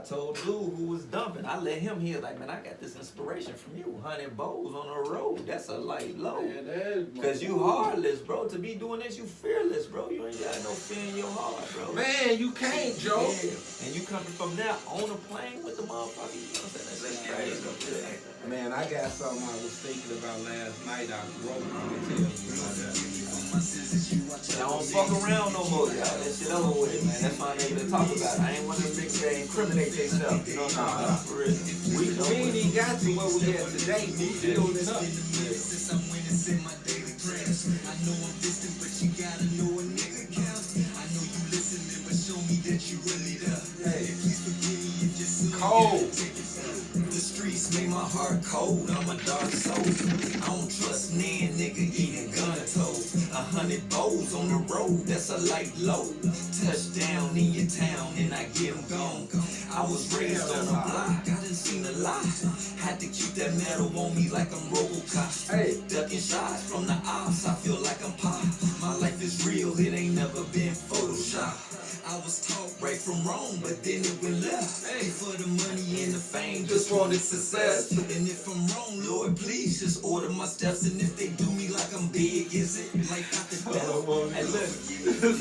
told dude who was dumping. I let him hear like, man, I got this inspiration from you. 100 bows on the road. That's a light load. Because you heartless, bro. To be doing this, you fearless, bro. You ain't got no fear in your heart, bro. Man, you can't, Joe. Yeah. And you coming from there on a plane with the motherfucker. You know what I'm saying? That's crazy. Man, I got something I was thinking about last night. I wrote. I'm gonna tell you about that. And I don't fuck around no more, y'all. That shit over with, man. That's why I'm able to talk about it. I ain't one of them niggas that incriminate themselves. You know what I'm talking about? For real. We ain't even got to what we had today. We building up. Since I'm winning in my daily prayers. I know I'm distant, but you gotta know a nigga counts. I know you listening, but show me that you really there. Hey, Please forgive me if you're so cold. The streets make my heart cold. I'm a dark soul. I don't trust nan nigga eating gun toes. 100 bows on the road, that's a light load. Touchdown in your town and I get 'em gone. I was raised on a block, I done seen a lot. Had to keep that metal on me like I'm Robocop. Hey, Ducking shots from the ops, I feel like I'm pop. My life is real, it ain't never been Photoshop. I was taught right from wrong, but then it went left. Hey, for the money and the fame, just wanted success. And if I'm wrong, Lord, please just order my steps. And if they do me like I'm big, is it like Dr. Death? Hey, look.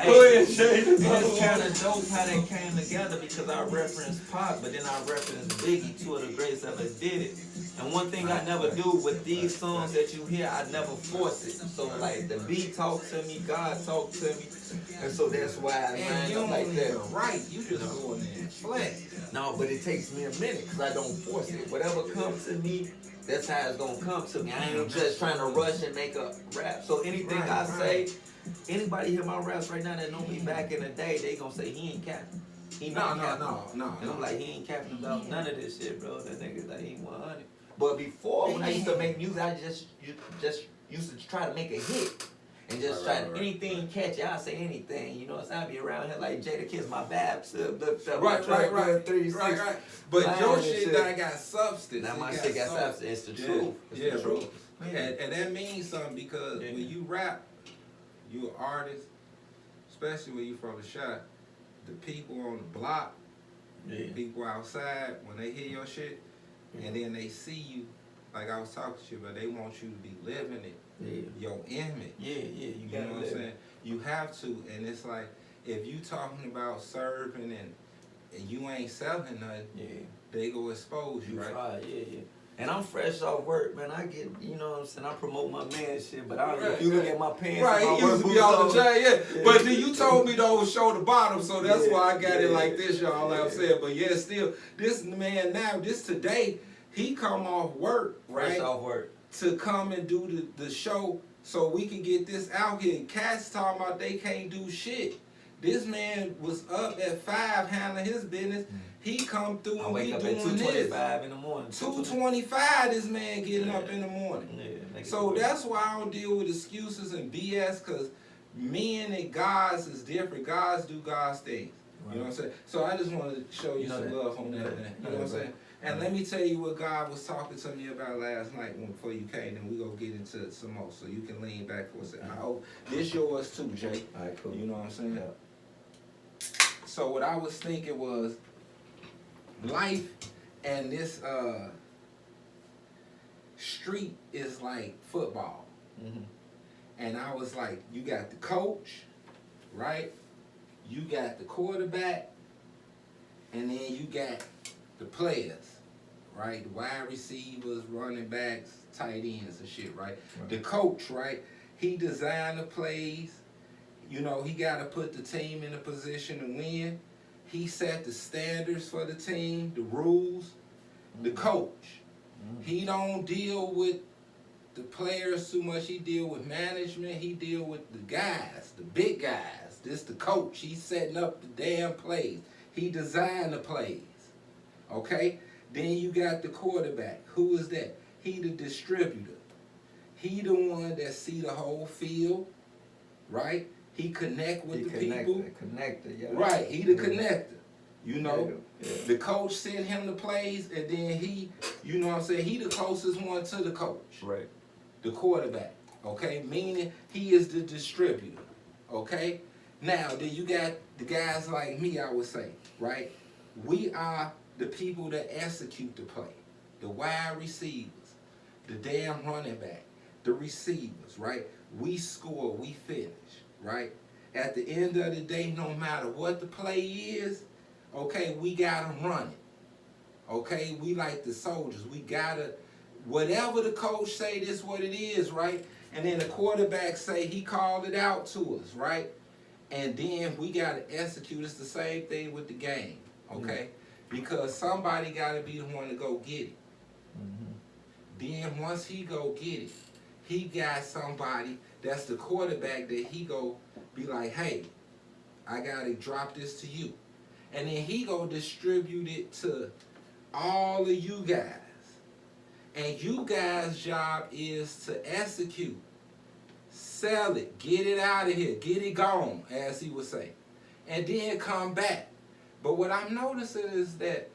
Go ahead, Shay. It's kind of dope how they came together because I referenced Pac, but then I referenced Biggie, two of the greats ever did it. And one thing I never do with these songs that you hear, I never force it. So like the beat talk to me, God talk to me, and so that's why I And line you up don't like that. even right. You just go in there and flex. No, but it takes me a minute because I don't force it. Whatever comes to me, that's how it's gonna come to me. I ain't just trying to rush and make a rap. So anything Right, I right. say, anybody hear my raps right now that know me back in the day, they gonna say he ain't capping. He No, not no, capping. no, no. And I'm like, he ain't capping about none of this shit, bro. That nigga like he ain't 100. But before, when I used to make music, I just used to try to make a hit. And just try to, anything catchy, I'll say anything. You know what I'm saying? I be around here like Jada Kiss, my babs lift up. Right. But your Lying shit and done got substance. Now It my shit got substance. It's the truth. It's Yeah, the bro. truth. And that means something because Yeah. when you rap, you an artist, especially when you from the shot, the people on the block, Yeah. people outside, when they hear your shit, and then they see you, like I was talking to you, but they want you to be living it, Yeah. your image. Yeah, you You gotta know what I'm live. saying? You have to, and it's like, if you talking about serving and you ain't selling nothing, Yeah. they go expose you, right? Right, yeah. And I'm fresh off work, man. I get, you know what I'm saying? I promote my man shit, but I, Right, if you look right. at my pants, Right, and my he used work to be boots on the on, chain, yeah. Yeah. But then you told me to show the bottom, so that's Yeah, why I got it yeah, like this, y'all. Like I'm yeah. saying, but yeah, still, this man now, this today, he come off work, fresh right, off work. to come and do the show, so we can get this out here. And cats talking about they can't do shit. This man was up at 5 handling his business. He come through I and we wake up doing at this. 2:25 in the morning. 2:25, this man getting Yeah. up in the morning. Yeah, make it So work. that's why I don't deal with excuses and BS, because men and gods is different. Gods do God's things. You know what I'm saying? So I just wanted to show you, You know some that. love on You that, know man. that. You know what I'm saying? And let me tell you what God was talking to me about last night before you came, and we're going to get into some more. So you can lean back for a second. I hope this yours too, Jay. All right, cool. You know what I'm saying? Yeah. So what I was thinking was life and this street is like football. Mhm. And I was like, you got the coach, right? You got the quarterback, and then you got the players, right? The wide receivers, running backs, tight ends and shit, right? The coach, right? He designed the plays. You know, he got to put the team in a position to win. He set the standards for the team, the rules. The coach, he don't deal with the players too much. He deal with management. He deal with the guys, the big guys. This the coach. He's setting up the damn plays. He designed the plays. Okay? Then you got the quarterback. Who is that? He the distributor. He the one that see the whole field, right? He connect with the people. Connected, yeah. Right, he the connector. You know? Yeah. The coach sent him the plays, and then he, you know what I'm saying, he the closest one to the coach. Right. The quarterback, okay? Meaning he is the distributor, okay? Now, then you got the guys like me, I would say, right? We are the people that execute the play. The wide receivers, the damn running back, the receivers, right? We score, we finish, right? At the end of the day, no matter what the play is, okay, we got them running, Okay, we like the soldiers. We gotta, whatever the coach say, this what it is, right? And then the quarterback say he called it out to us, right? And then we gotta execute. It's the same thing with the game, okay? Because somebody gotta be the one to go get it. Then once he go get it, he got somebody that's the quarterback that he go be like, hey, I gotta drop this to you. And then he go distribute it to all of you guys. And you guys' job is to execute. Sell it. Get it out of here. Get it gone, as he would say. And then come back. But what I'm noticing is that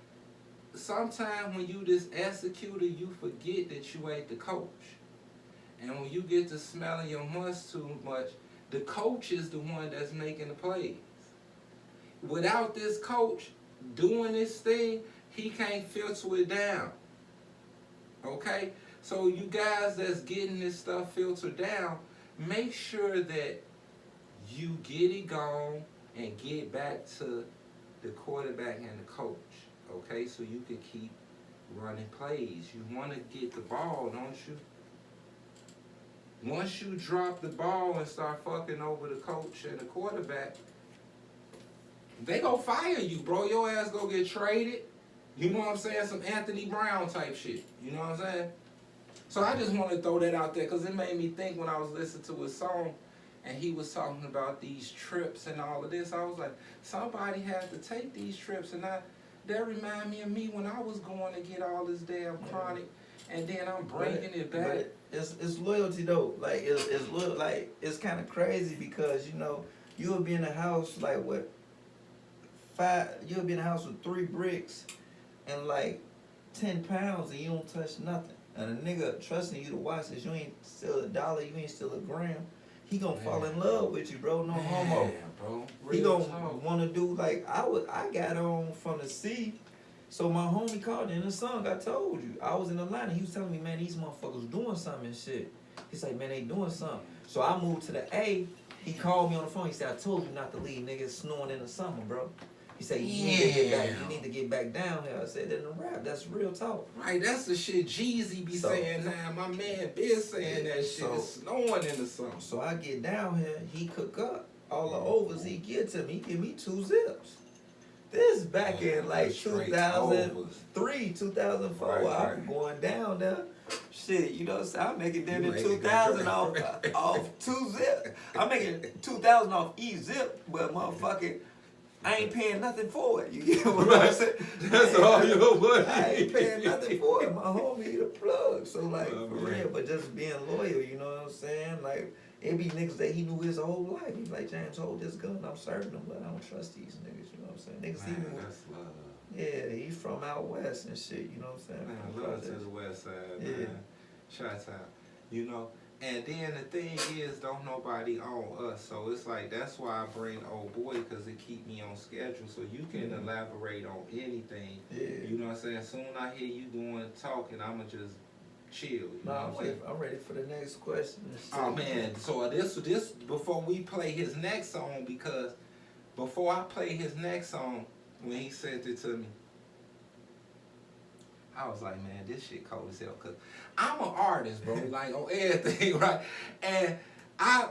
sometimes when you this executor, you forget that you ain't the coach. And when you get to smelling your must too much, the coach is the one that's making the plays. Without this coach doing this thing, he can't filter it down. Okay? So you guys that's getting this stuff filtered down, make sure that you get it gone and get back to the quarterback and the coach. Okay? So you can keep running plays. You want to get the ball, don't you? Once you drop the ball and start fucking over the coach and the quarterback, they gonna fire you, bro. Your ass gonna get traded. You know what I'm saying? Some Anthony Brown type shit. You know what I'm saying? So I just want to throw that out there because it made me think when I was listening to his song and he was talking about these trips and all of this. I was like, somebody had to take these trips, and that remind me of me when I was going to get all this damn chronic, and then I'm breaking it back. But it's loyalty though. Like it's like it's kind of crazy because you'll be in a house like what. You'll be in a house with 3 bricks and like 10 pounds and you don't touch nothing. And a nigga trusting you to watch this, you ain't steal $1, you ain't steal a gram. He gonna fall in love with you, bro. No homo. Bro. He gonna wanna do like I got on from the C. So my homie called in the song. I told you I was in Atlanta. He was telling me, man, these motherfuckers doing something and shit. He's like, man, they doing something. So I moved to the A. He called me on the phone. He said, I told you not to leave niggas snoring in the summer, bro. He said, you need to get back down here. I said, in the rap, that's real talk. Right, that's the shit Jeezy be saying now. My man been saying that shit. It's snowing in the summer. So I get down here, he cook up all the overs he get to me. He give me 2 zips. This back in like 2003, 2004. Right. I'm going down there. Shit, you know what I'm saying? I'm making damn near 2,000 off 2 zips. I'm making 2,000 off each zip, but motherfucking I ain't paying nothing for it. You get what I'm saying? That's all your money. I ain't paying nothing for it. My homie the plug. So like for real, but just being loyal, you know what I'm saying? Like it be niggas that he knew his whole life. He be like, James, hold this gun. I'm serving him, but I don't trust these niggas. You know what I'm saying? Niggas Man, even that's love. yeah, he's from out west and shit. You know what I'm saying? Man, love to the west side, yeah. man. Shots out. You know. And then the thing is, don't nobody own us. So it's like, that's why I bring old boy, because it keep me on schedule. So you can elaborate on anything. Yeah. You know what I'm saying? Soon I hear you doing talking, I'ma just chill. You know what I'm saying? I'm ready for the next question. Oh man, so this before we play his next song, because before I play his next song, when he sent it to me, I was like, man, this shit cold as hell. Cause I'm an artist, bro, like on everything, right? And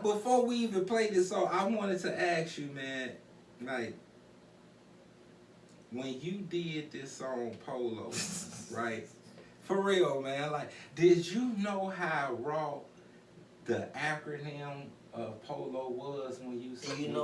before we even play this song, I wanted to ask you, man, like, when you did this song Polo, right? For real, man, like, did you know how raw the acronym of Polo was when you did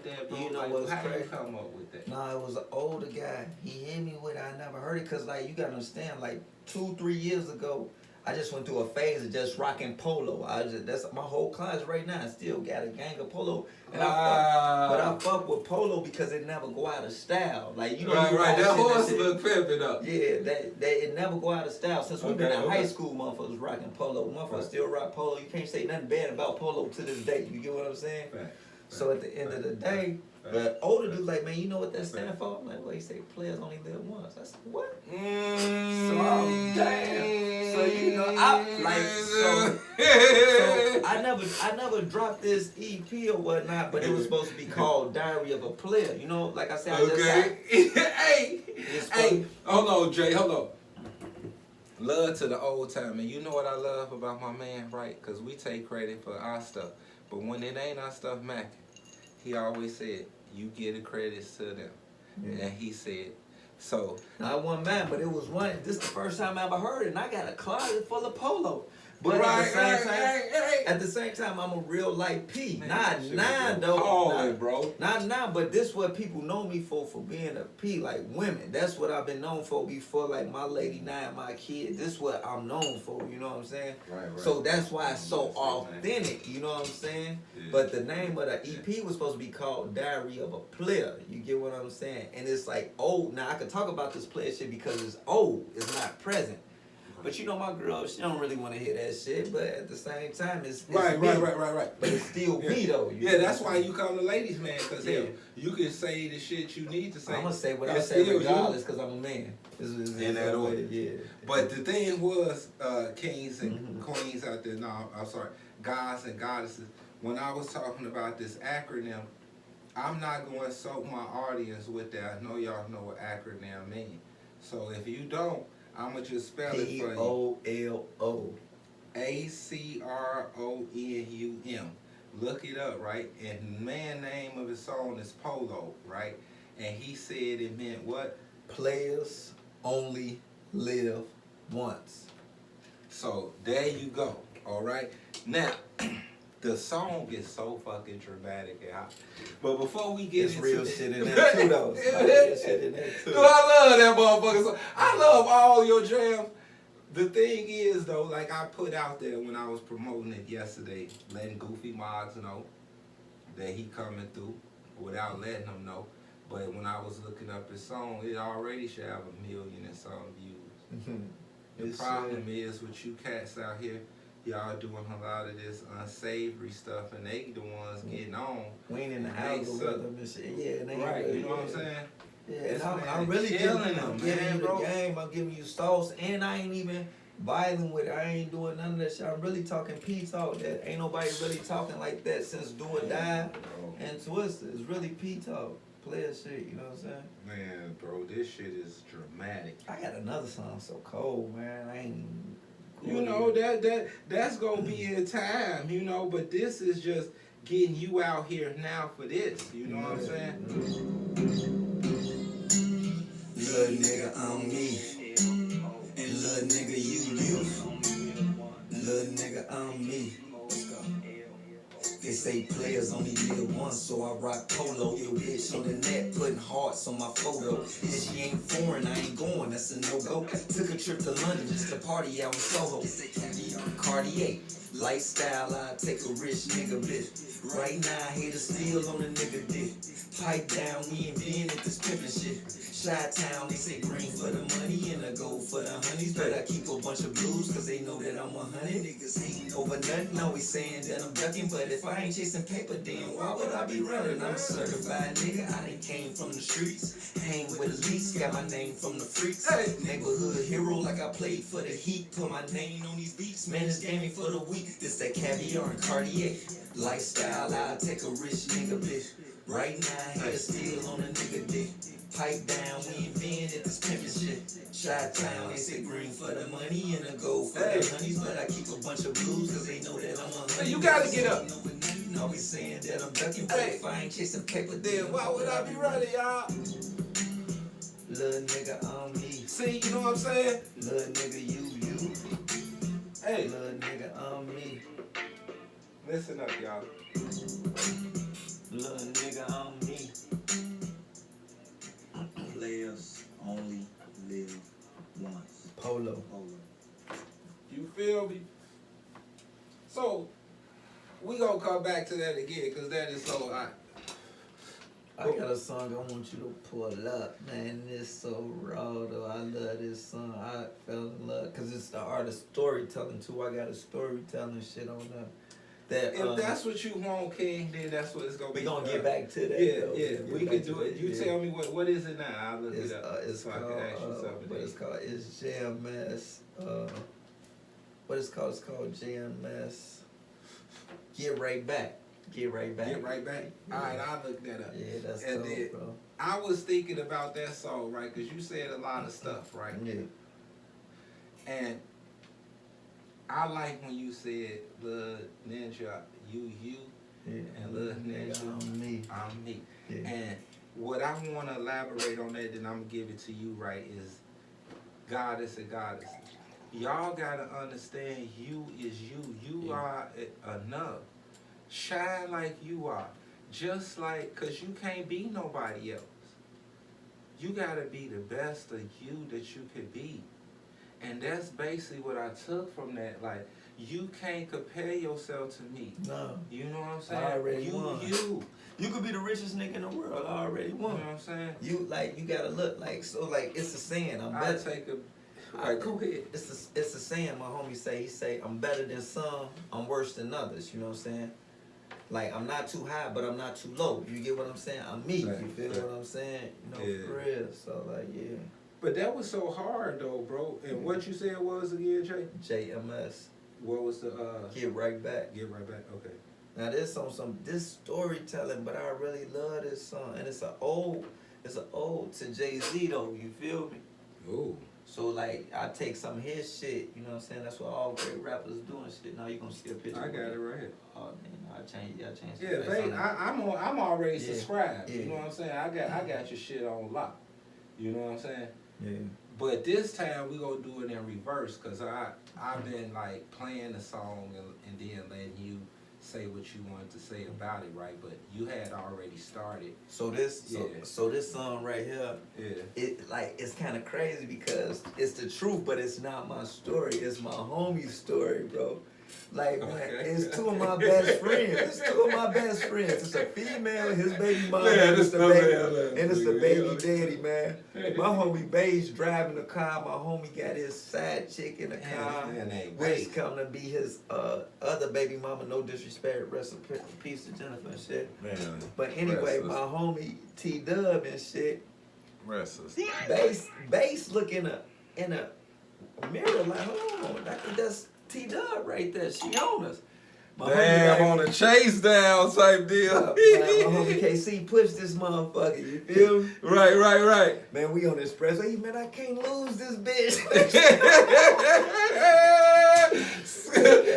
that, bro? You know like, what's how crazy? you come up with that? Nah, it was an older guy. He hit me with it. I never heard it because, like, you got to understand, like, 2-3 years ago, I just went through a phase of just rocking polo. That's my whole class right now. I still got a gang of polo. And I fuck with polo because it never go out of style. Like, you know, right. That horse look pimping up. Yeah, it never go out of style. Since we've been in high school, motherfuckers rocking polo. Motherfuckers still rock polo. You can't say nothing bad about polo to this day. You get what I'm saying? Right. So at the end of the day, the older dude's like, man, you know what that stand for? I'm like, well, he say players only live once. I said, what? So I'm damn. So you know, so I never dropped this EP or whatnot, but it was supposed to be called Diary of a Player. You know, like I said, I just hey, hold on, Jay, hold on. Love to the old time, and you know what I love about my man, right? Because we take credit for our stuff, but when it ain't our stuff, Mac, he always said, you give the credits to them. Yeah. And he said, so. I wasn't mad, but it was one. This is the first time I ever heard it, and I got a closet full of polo. But at the same time, I'm a real light P. Man, not nine though. Bro. Not nine, but this what people know me for being a P, like women. That's what I've been known for before, like my lady nine, my kid. This what I'm known for, you know what I'm saying? Right. So that's why it's so authentic, you know what I'm saying? Yeah. But the name of the EP was supposed to be called Diary of a Player. You get what I'm saying? And it's like old. Now I can talk about this player shit because it's old. It's not present. But you know my girl, she don't really want to hear that shit. But at the same time, it's right. But it's still me though. Yeah, that's why you call the ladies man, because you can say the shit you need to say. I'm gonna say what I say regardless, because I'm a man. In that order. Yeah. But the thing was, kings and queens out there. No, I'm sorry, gods and goddesses. When I was talking about this acronym, I'm not going to soak my audience with that. I know y'all know what acronym means. So if you don't, I'm going to just spell it for you. POLO. ACRONUM. Look it up, right? And the man name of his song is Polo, right? And he said it meant what? Players only live once. So there you go, all right? Now, the song is so fucking dramatic and hot. But before we get into real shit in there too, though. Dude, I love that motherfucker song. I love all your jams. The thing is, though, like I put out there when I was promoting it yesterday, letting Goofy Moggs know that he coming through without letting him know. But when I was looking up his song, it already should have 1 million and some views. The problem is with you cats out here, y'all doing a lot of this unsavory stuff, and they the ones getting on. We ain't in the algorithm and shit. Yeah, they right. You know what I'm saying? Yeah, and I'm really giving you the game. I'm giving you sauce, and I ain't even violent with it. I ain't doing none of that shit. I'm really talking P talk. That ain't nobody really talking like that since Do or Die and Twister. It's really P talk. Player shit, you know what I'm saying? Man, bro, this shit is dramatic. I got another song so cold, man. I ain't. You know that's gonna be in time, you know. But this is just getting you out here now for this. You know what I'm saying? Little nigga, I'm me. And little nigga, you. Little nigga, I'm me. They say players only live once, so I rock polo. Your bitch on the net, putting hearts on my photo. And she ain't foreign, I ain't going, that's a no-go. Took a trip to London just to party out in Soho. Cartier, lifestyle, I take a rich nigga bitch. Right now, I hate a steal on a nigga dick. Pipe down, we ain't been at this pimpin' shit. Chi-town, they say green for the money and I go for the honeys. But I keep a bunch of blues cause they know that I'm 100. Niggas hating over nothing, always saying that I'm ducking. But if I ain't chasing paper, then why would I be running? I'm a certified nigga, I done came from the streets. Hang with elites, got my name from the freaks. Neighborhood hero like I played for the Heat. Put my name on these beats, man, it's gaming for the week. This that caviar and Cartier. Lifestyle, I'll take a rich nigga bitch. Right now, I hit a steal on a nigga dick. Pipe down, we ain't been at this pimpin' shit. Chi-town, they say green for the money and a gold for the honeys. But I keep a bunch of blues cause they know that I'm a honey. You gotta get up. Always saying that I'm ducking, but if I ain't chasing paper, then why would I be running, y'all? Little nigga on me. See, you know what I'm saying? Little nigga, you. Hey. Little nigga on me. Listen up, y'all. Little nigga on me. Players only live once. Polo. You feel me? So, we gonna come back to that again, because that is so hot. I got a song I want you to pull up, man. It's so raw, though. I love this song. I fell in love, because it's the art of storytelling, too. I got a storytelling shit on there. That if that's what you want, King, then that's what it's gonna be. we gonna get back to that. Yeah, though. yeah, we can do it. You tell me what is it now? I'll look It's it up. it's so called I can ask you something. what it's called. It's JMS. What it's called? It's called JMS. Get right back. Get right back. Get right back. Yeah. All right, I'll look that up. Yeah, that's And dope, then- bro. I was thinking about that song, right? Because you said a lot of stuff, right? Yeah. And I like when you said, "Lil Ninja, you, Yeah. and Lil Ninja, I'm me. I'm me." Yeah. And what I want to elaborate on that, then I'm gonna give it to you, right? Is goddess and goddess. Y'all gotta understand, you is you. You Yeah. are enough. Shine like you are. Just like, cause you can't be nobody else. You gotta be the best of you that you could be. And that's basically what I took from that. Like, you can't compare yourself to me. No. You know what I'm saying? I already you, won. you. You could be the richest nigga in the world. I already You know won. what I'm saying? You gotta look like so like it's a saying. I'm I better. take a. Right, go ahead. It's a saying. My homie say. He say I'm better than some. I'm worse than others. You know what I'm saying? Like I'm not too high, but I'm not too low. You get what I'm saying? I'm me. Right, You feel right. what I'm saying? You know, Yeah. for real. So like, yeah. But that was so hard though, bro. And what you said was again, Jay? JMS. What was the Get right back. get right back? Okay. Now this on some this storytelling, but I really love this song, and it's an ode to Jay-Z though. You feel me? Ooh. So like I take some of his shit, you know what I'm saying? That's what all great rappers do and shit. Now you gonna see a picture. I of got it right here. Oh man, I changed the Yeah, face babe, on it. I'm already Yeah, subscribed. yeah. You know what I'm saying? I got your shit on lock. You know what I'm saying? Yeah. But this time we gonna do it in reverse, cause I've been like playing the song and then letting you say what you wanted to say about it, right? But you had already started. So this Yeah. so this song right here, Yeah. it like it's kind of crazy because it's the truth, but it's not my story. It's my homie's story, bro. Like man, Okay. it's two of my best friends. It's two of my best friends. It's a female, his baby mama, Man, and it's the this- baby, man, and it's the man, baby man. daddy, man. My homie Beige driving the car. My homie got his side chick in the car, Man, hey, which wait. come to be his other baby mama. No disrespect, rest in peace to Jennifer and shit. Man, But anyway, Restless. my homie T Dub and shit. restless. Bass look in a mirror like, hold on, that's T Dub right there. She on us. My Damn, homie on a chase down type deal. my homie KC pushed this motherfucker. You feel me? Right. Man, we on the expressway. Man, I can't lose this bitch.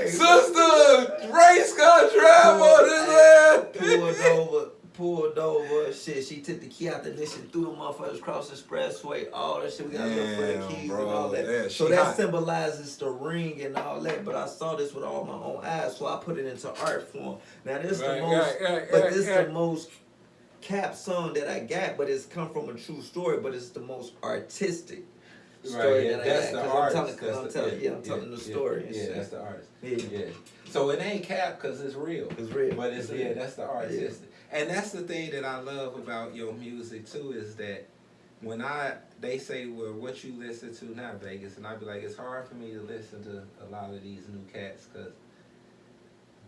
Sister, race car drive on this man. Pulled over, shit. She took the key out the ignition, threw the motherfuckers across the expressway, all that shit. We got to look for the Damn, keys bro. and all that. Yeah, So she that hot. symbolizes the ring and all that. But I saw this with all my own eyes, so I put it into art form. Now this Right, the most, right, but right, this right. the most cap song that I got. But it's come from a true story. But it's the most artistic story yeah, that that's I the got. artist. I'm telling the story. and Yeah, shit. that's the artist. Yeah. Yeah. So it ain't cap because it's real. It's real. But it's real. that's the artist. And that's the thing that I love about your music too, is that when they say, well, what you listen to now, Vegas, and I be like, it's hard for me to listen to a lot of these new cats because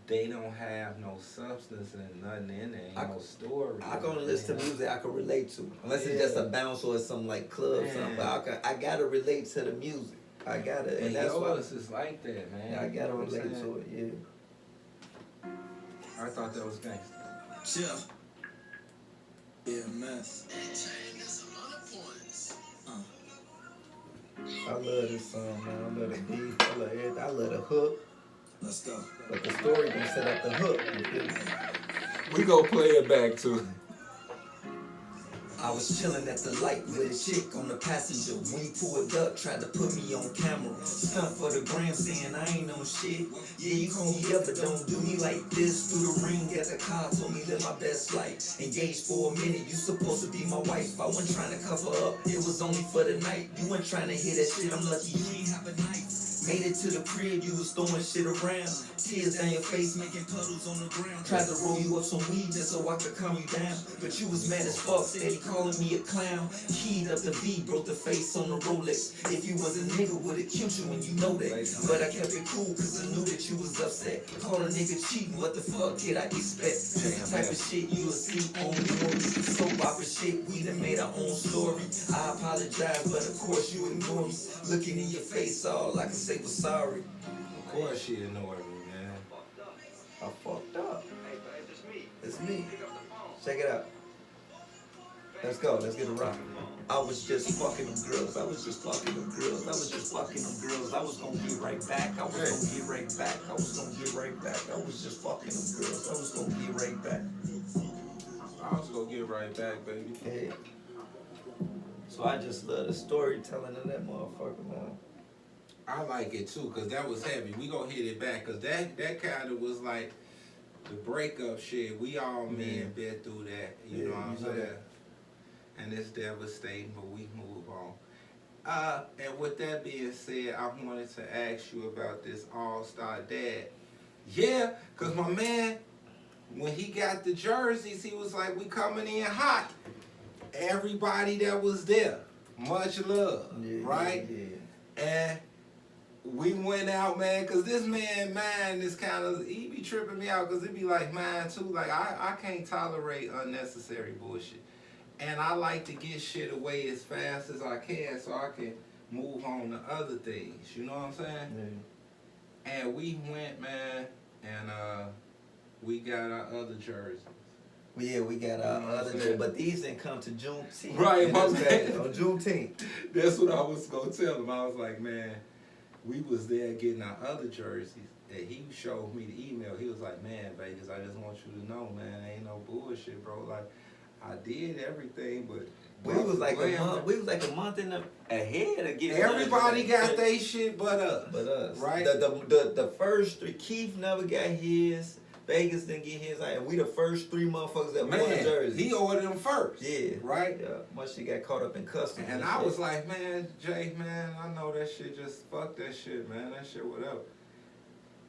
they don't have no substance and nothing in there, ain't no story. I can only listen to music I can relate to, unless it's Yeah. just a bounce or some like club or something. But I gotta relate to the music. I gotta, And and that's why yours is like that, man. I You gotta know what I'm relate saying? to it. Yeah. I thought that was gangster. Chill. Yeah, mess. I love this song, man. I love the beat. I love everything. I love the hook. Let's go. But the story gonna set up the hook. You feel me? We gonna play it back too. I was chilling at the light with a chick on the passenger. When he pulled up, tried to put me on camera. Stunt for the gram, saying I ain't no shit. Yeah, you call me up, but don't do me like this. Through the ring at the car, told me live my best life. Engaged for a minute, you supposed to be my wife. I wasn't trying to cover up, it was only for the night. You weren't trying to hear that shit, I'm lucky you ain't have a knife. We Made it to the crib, you was throwing shit around. Tears down your face, making puddles on the ground. tried to roll you up some weed just so I could calm you down. But you was mad as fuck, steady calling me a clown. Keyed up the beat, broke the face on the Rolex. If you was a nigga, would've killed you when you know that. But I kept it cool, cause I knew that you was upset. Called a nigga cheating, what the fuck did I expect? This the type of shit you will see on the movie. Soap opera shit, we done made our own story. I apologize, but of course you ignore me. Looking in your face, all I can say was sorry. Of course she ignored me, man. I fucked up. It's me. Check it out. Let's go. Let's get a rock. I was just fucking them girls. I was just fucking them girls. I was just fucking them girls. I was gonna get right back. I was gonna get right back. I was gonna get right back. I was just fucking them girls. I was gonna get right back. I was gonna get right back, baby. Hey. So I just love the storytelling of that motherfucker, man. I like it too, cause that was heavy. We gonna hit it back, cause that kind of was like the breakup shit. We all men been through that, you know what I'm saying? And it's devastating, but we move on. And with that being said, I wanted to ask you about this All-Star Dad. Yeah, cause my man, when he got the jerseys, he was like, "We coming in hot." Everybody that was there, much love, right? Yeah. And we went out, man, cause this man, mine is kind of, he be tripping me out, cause it be like mine too. Like I can't tolerate unnecessary bullshit, and I like to get shit away as fast as I can, so I can move on to other things. You know what I'm saying? Yeah. And we went, man, and we got our other jerseys. Yeah, we got our other day, but these didn't come to Juneteenth. Right, my man. On Juneteenth. That's what I was gonna tell him. I was like, man, we was there getting our other jerseys, and he showed me the email. He was like, man, Vegas, I just want you to know, man, ain't no bullshit, bro. Like, I did everything, but We was like a month. We was like a month ahead of getting. everybody got their shit, but us. But us, right? The first three, Keith never got his. Vegas didn't get his, and we the first three motherfuckers that won the jersey. He ordered them first. Yeah. Right? Yeah. Once she got caught up in customs. And I was like, man, Jay, man, I know that shit, just fuck that shit, man. That shit, whatever.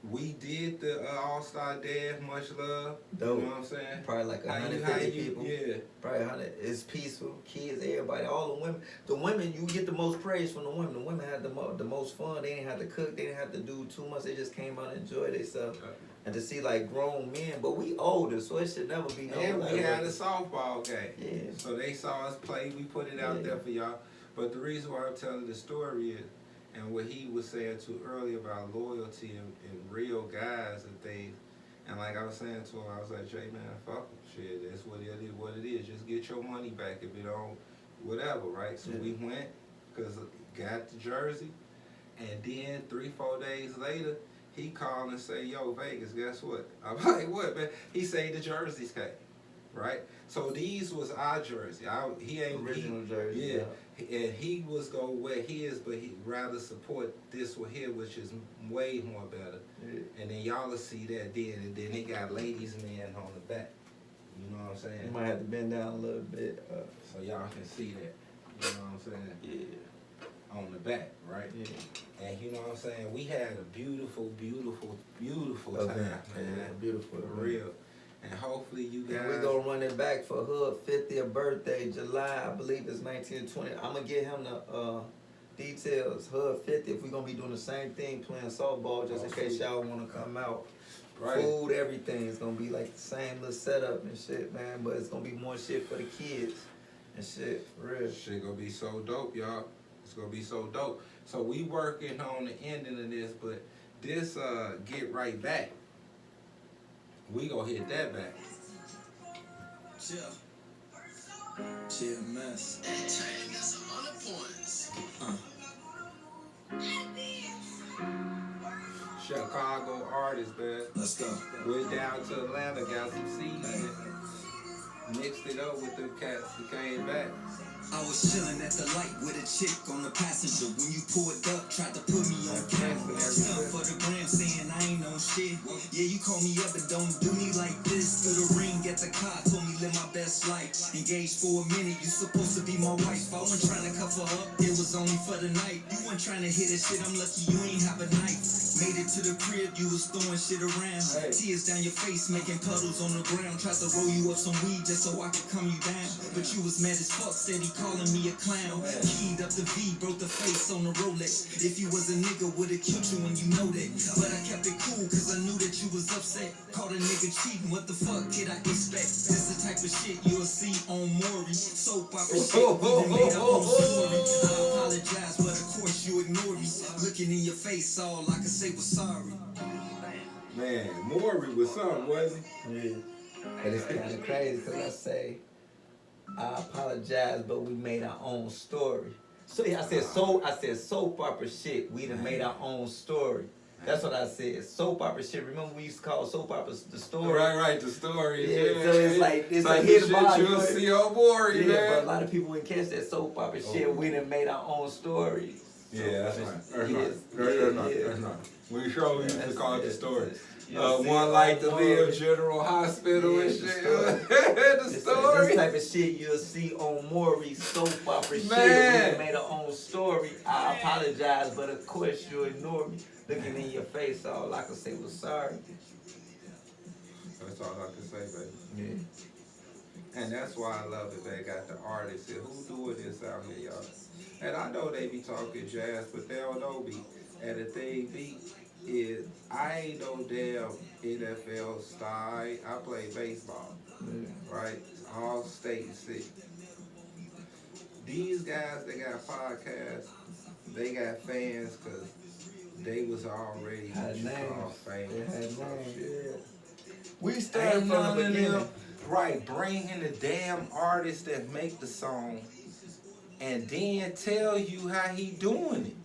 We did the All-Star Dad, much love. Dope. You know what I'm saying? Probably like How 150 you- people. Yeah. Probably 100. It's peaceful. Kids, everybody, all the women. The women, you get the most praise from the women. The women had the most fun. They didn't have to cook. They didn't have to do too much. They just came out and enjoyed themselves. And to see like grown men, but we older, so it should never be no. And like, we had a softball game. Yeah. So they saw us play. We put it out there for y'all. But the reason why I'm telling the story is, and what he was saying too earlier about loyalty and real guys and things. And like I was saying to him, I was like, Jay, man, fuck them. Shit, that's what it is. Just get your money back if it don't, whatever, right? So we went, because got the jersey. And then 3-4 days later, he called and say, yo, Vegas, guess what? I'm like, what, man? He say the jerseys came, right? So these was our jersey. He ain't Original jersey. Yeah. And he was gonna wear his, but he'd rather support this one here, which is way more better. Yeah. And then y'all will see that then, and then they got ladies man on the back. You know what I'm saying? You might have to bend down a little bit. So y'all can see that. You know what I'm saying? Yeah. On the back, right? Yeah. And you know what I'm saying? We had a beautiful, beautiful, beautiful time, Okay. man. Yeah, beautiful. For real. And hopefully you guys. And we gonna run it back for Hood 50th birthday, July, I believe it's 1920. I'm gonna get him the details. Hood 50th. We gonna be doing the same thing, playing softball, just in case y'all wanna come out. Right. Food, everything is gonna be like the same little setup and shit, man. But it's gonna be more shit for the kids and shit, for real. Shit gonna be so dope, y'all. It's gonna be so dope. So we working on the ending of this, but this get right back. We gonna hit that back. Chill. Chill mess. Got some other points. Chicago artist, man. Let's go. Went down to Atlanta, got some seeds in it. Mixed it up with them cats who came back. I was chilling at the light with a chick on the passenger. When you pulled up, tried to put me on camera. Stuff for the gram saying I ain't on shit. Yeah, you call me up, but don't do me like this. Through the ring at the car, told me live my best life. Engaged for a minute, you supposed to be my wife. I wasn't trying to cover up, it was only for the night. You weren't trying to hit that shit, I'm lucky you ain't have a knife. Made it to the crib, you was throwing shit around. Tears down your face, making puddles on the ground. Tried to roll you up some weed just so I could calm you down. But you was mad as fuck, steady calling me a clown. Keyed up the V, broke the face on the Rolex. If you was a nigga, would've killed you and you know that. But I kept it cool, cause I knew that you was upset. Caught a nigga cheating, what the fuck did I expect? This the type of shit you'll see on Maury. Soap opera shit, we done made our own story. I apologize, but of course you ignored me. Looking in your face, all I could say was sorry. Man, Maury was something, wasn't Yeah. And it's kind of crazy because I say, I apologize, but we made our own story. So yeah, I said soap opera shit. We done made our own story. That's what I said. Soap opera shit. Remember we used to call soap operas the he? story. Right, the story. Yeah, so it's like it's a like the hidden shit body. you'll see on Maury, Yeah, man. but a lot of people wouldn't catch that soap opera shit. We done made our own story. Yeah, that's right. That's Yes, not. yeah. That's not. We sure used to call it the story. You'll see One like to on live, Maury. General Hospital Yeah, and the shit. story. The This story. type of shit you'll see on Maury soap opera shit. We Man. done made our own story. I apologize, but of course you ignore me. Looking in your face, all I could say was sorry. That's all I can say, baby. Yeah. And that's why I love it. They got the artists here. Who doing this out here, y'all? And I know they be talking jazz, but they don't know me. And the thing be is, I ain't no damn NFL star. I play baseball, right? All state and city. These guys, they got podcasts. They got fans because they was already Had what you call names. famous. They had and names, shit. yeah. We started Ain't from none the of beginning. them, right, bringing the damn artist that make the song and then tell you how he doing it.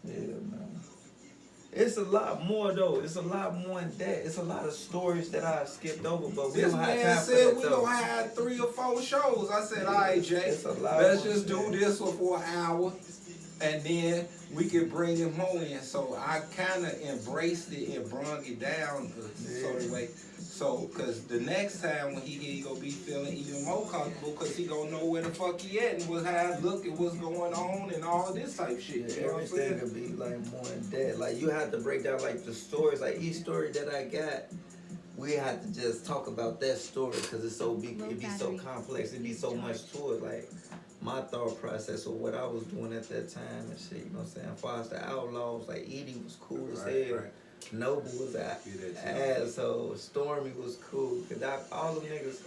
Yeah, man. It's a lot more though. It's a lot more than that. It's a lot of stories that I skipped over, but we This don't have man time for said that we though. gonna have 3 or 4 shows. I said, all right, Jay, It's a lot let's more just than do that. this one for an hour, and then we can bring him more in. So I kind of embraced it and brung it down sort of way. So, cause the next time when he here, he gonna be feeling even more comfortable, cause he gonna know where the fuck he at and what how look at what's going on and all this type shit. Yeah, You know what I'm everything saying? could be like more than that. Like you have to break down like the stories. Like each story that I got, we have to just talk about that story because it's so big. It be so complex. It be so much to it. Like my thought process of what I was doing at that time and shit. You know what I'm saying? As far as the Outlaws, like Edie was cool as hell. Right. Noble was an asshole. Stormy was cool. Cause all them niggas,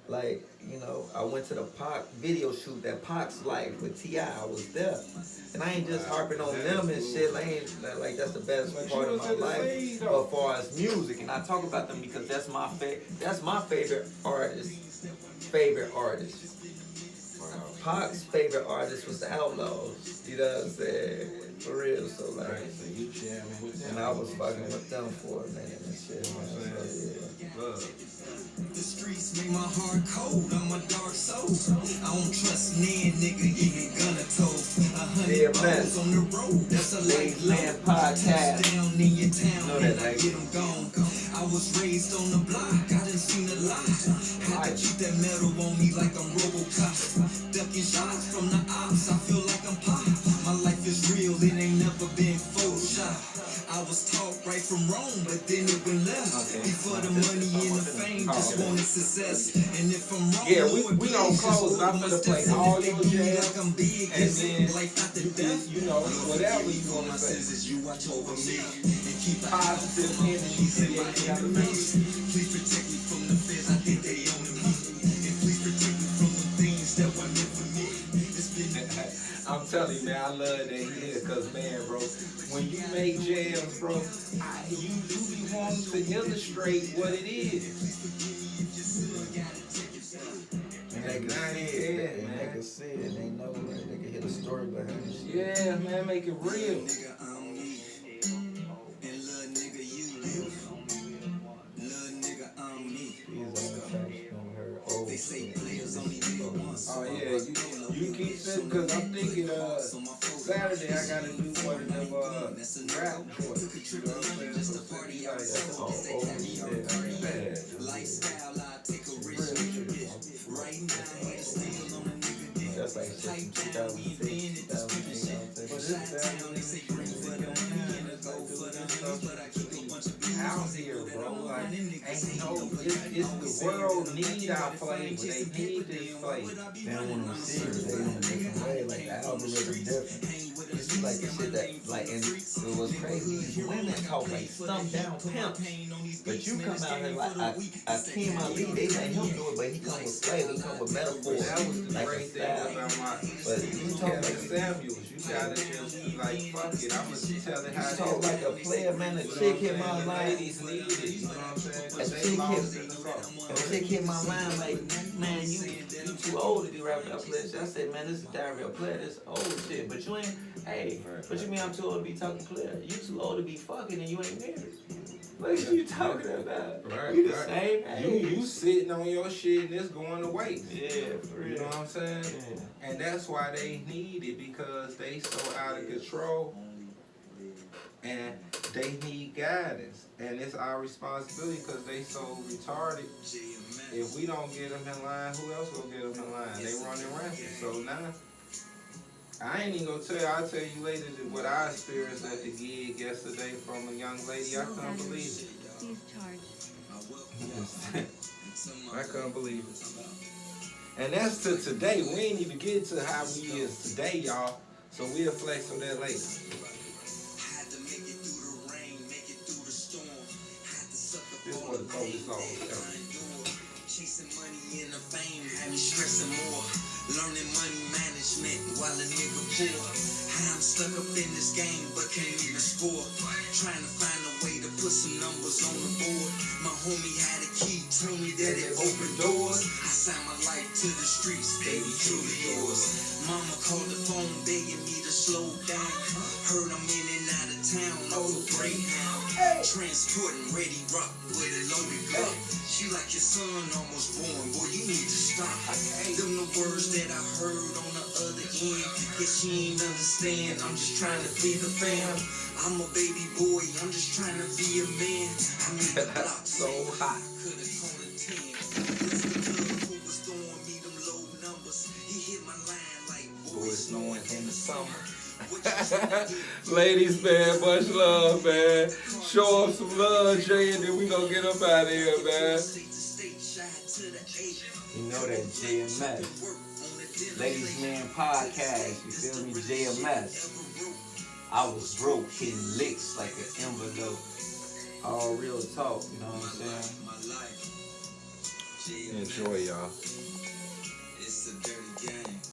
like, you know, I went to the Pac video shoot that Pac's life with T.I. I was there. And I ain't just harping on them and shit. Like that's the best part of my life. But as far as music, and I talk about them because that's my favorite artist. Pac's favorite artist was the Outlaws. You know what I'm saying? For real. So like, Right, so you jamming with them. and I was fucking with them for a minute and shit. Man. So, Love. The streets make my heart cold. I'm a dark soul. I don't trust nan, nigga, even gonna toast. 100 Yeah, man. balls on the road. That's a life Man podcast. Down in your town, Know and that, I right? get 'em gone. I was raised on the block. I done seen a lot. Had to keep that metal on me like I'm RoboCop. Ducking shots from the ops. I feel like I'm pop. My life is real. It ain't never been Photoshop. I was taught right from wrong, but then it went left. Before the money and the fame, just wanted success. And if I'm wrong, Yeah, Lord, we gonna please, close. just I'm hold gonna my play steps. all And if your they do me jazz, like I'm big, and is then it life after death? you know, whatever you For wanna my say. sins, you watch over me and keep an eye Positive on energy in my creates happiness. enemies. Please protect me from the fears I think they own me, and please protect me from the things that were meant for me. It's been I'm telling you, man, I love that here, cause man, bro, when you make jams, bro, you be wanting to illustrate what it is. and they can see it, and they can see it, and they know it, they can hear the story behind it. Yeah, man, make it real. nigga, I'm me. And little nigga, you. Little nigga, I'm me. These are the tracks you heard over. They say players only live once. Oh yeah, you keep saying, cause I'm thinking, Saturday I gotta do one of them rap joints. You know what I'm saying? So Cindy like, Oh, shit. I ain't bad. Lifestyle, I take a Real risk. shit. Right now, it's still on a nigga. That's like shit from 2006, 2008. but this family shit with them man, it's like doing stuff out here, bro. Like, ain't no, it's the world need our flavor. They need this flavor. They don't want to receive it. They want a different way. Like the algorithm different. You see, like the shit that, like, and it was crazy. These women talk like stumped down pimps, but you come out here like Akeem Ali. They let him do it, but he come with flavor. He come with metaphors. That was the Like great a thing style. about my But you talk Kevin like Samuels. You gotta just like fuck it. I'ma tell it how you it talk is. like a player, man. A chick hit my line. Ladies need it. You know what I'm saying? 'Cause A they chick lost hit, in the song. and a chick hit my line like, man, you too old to be rapping that player shit. I said, man, this is diary of player. This old shit. But you ain't. Hey, what you mean I'm too old to be talking player? You too old to be fucking and you ain't married. What you talking about? Right, We the right. same age. You sitting on your shit and it's going to waste. Yeah, for real. You know what I'm saying? Yeah. And that's why they need it, because they so out of control and they need guidance. And it's our responsibility because they so retarded. If we don't get them in line, who else will get them in line? They running rampant. So now, I ain't even gonna tell you. I'll tell you later what I experienced at the gig yesterday from a young lady. I couldn't believe it. Please charge. I couldn't believe it. And that's to today. We ain't even get to how we is today, y'all. So we'll flex on that later. Had to make it through the rain, make it through the storm. Had to suffer This all was the the coldest pain, song pain ever. I endured. Chasing money and the fame had me stressing more. Learning money management while a nigga poor. How I'm stuck up in this game but can't even score. Trying to find a way to put some numbers on the board. My homie had a key, told me that it opened doors. I signed my life to the streets, baby, truly yours. Mama called the phone begging me to slow down. Heard I'm in and out of town, over Greyhound. Transporting ready rock with a loaded gun. She like your son almost born, boy, you need to stop. Them the words that I heard on the other end. Guess she ain't understand, I'm just trying to feed the fam. I'm a baby boy, I'm just trying to be a man. I made the block So hot. could've told a 10. It's the club who was throwing me them low numbers. He hit my line like boys knowing in the summer. Ladies, man, much love, man. Show us some love, Jay, and then we gonna get up out of here, man. You know that JMS. Ladies Man Podcast. You feel me? JMS. I was broke, hitting licks like an envelope. All real talk, you know what I'm saying? Enjoy, y'all. It's a dirty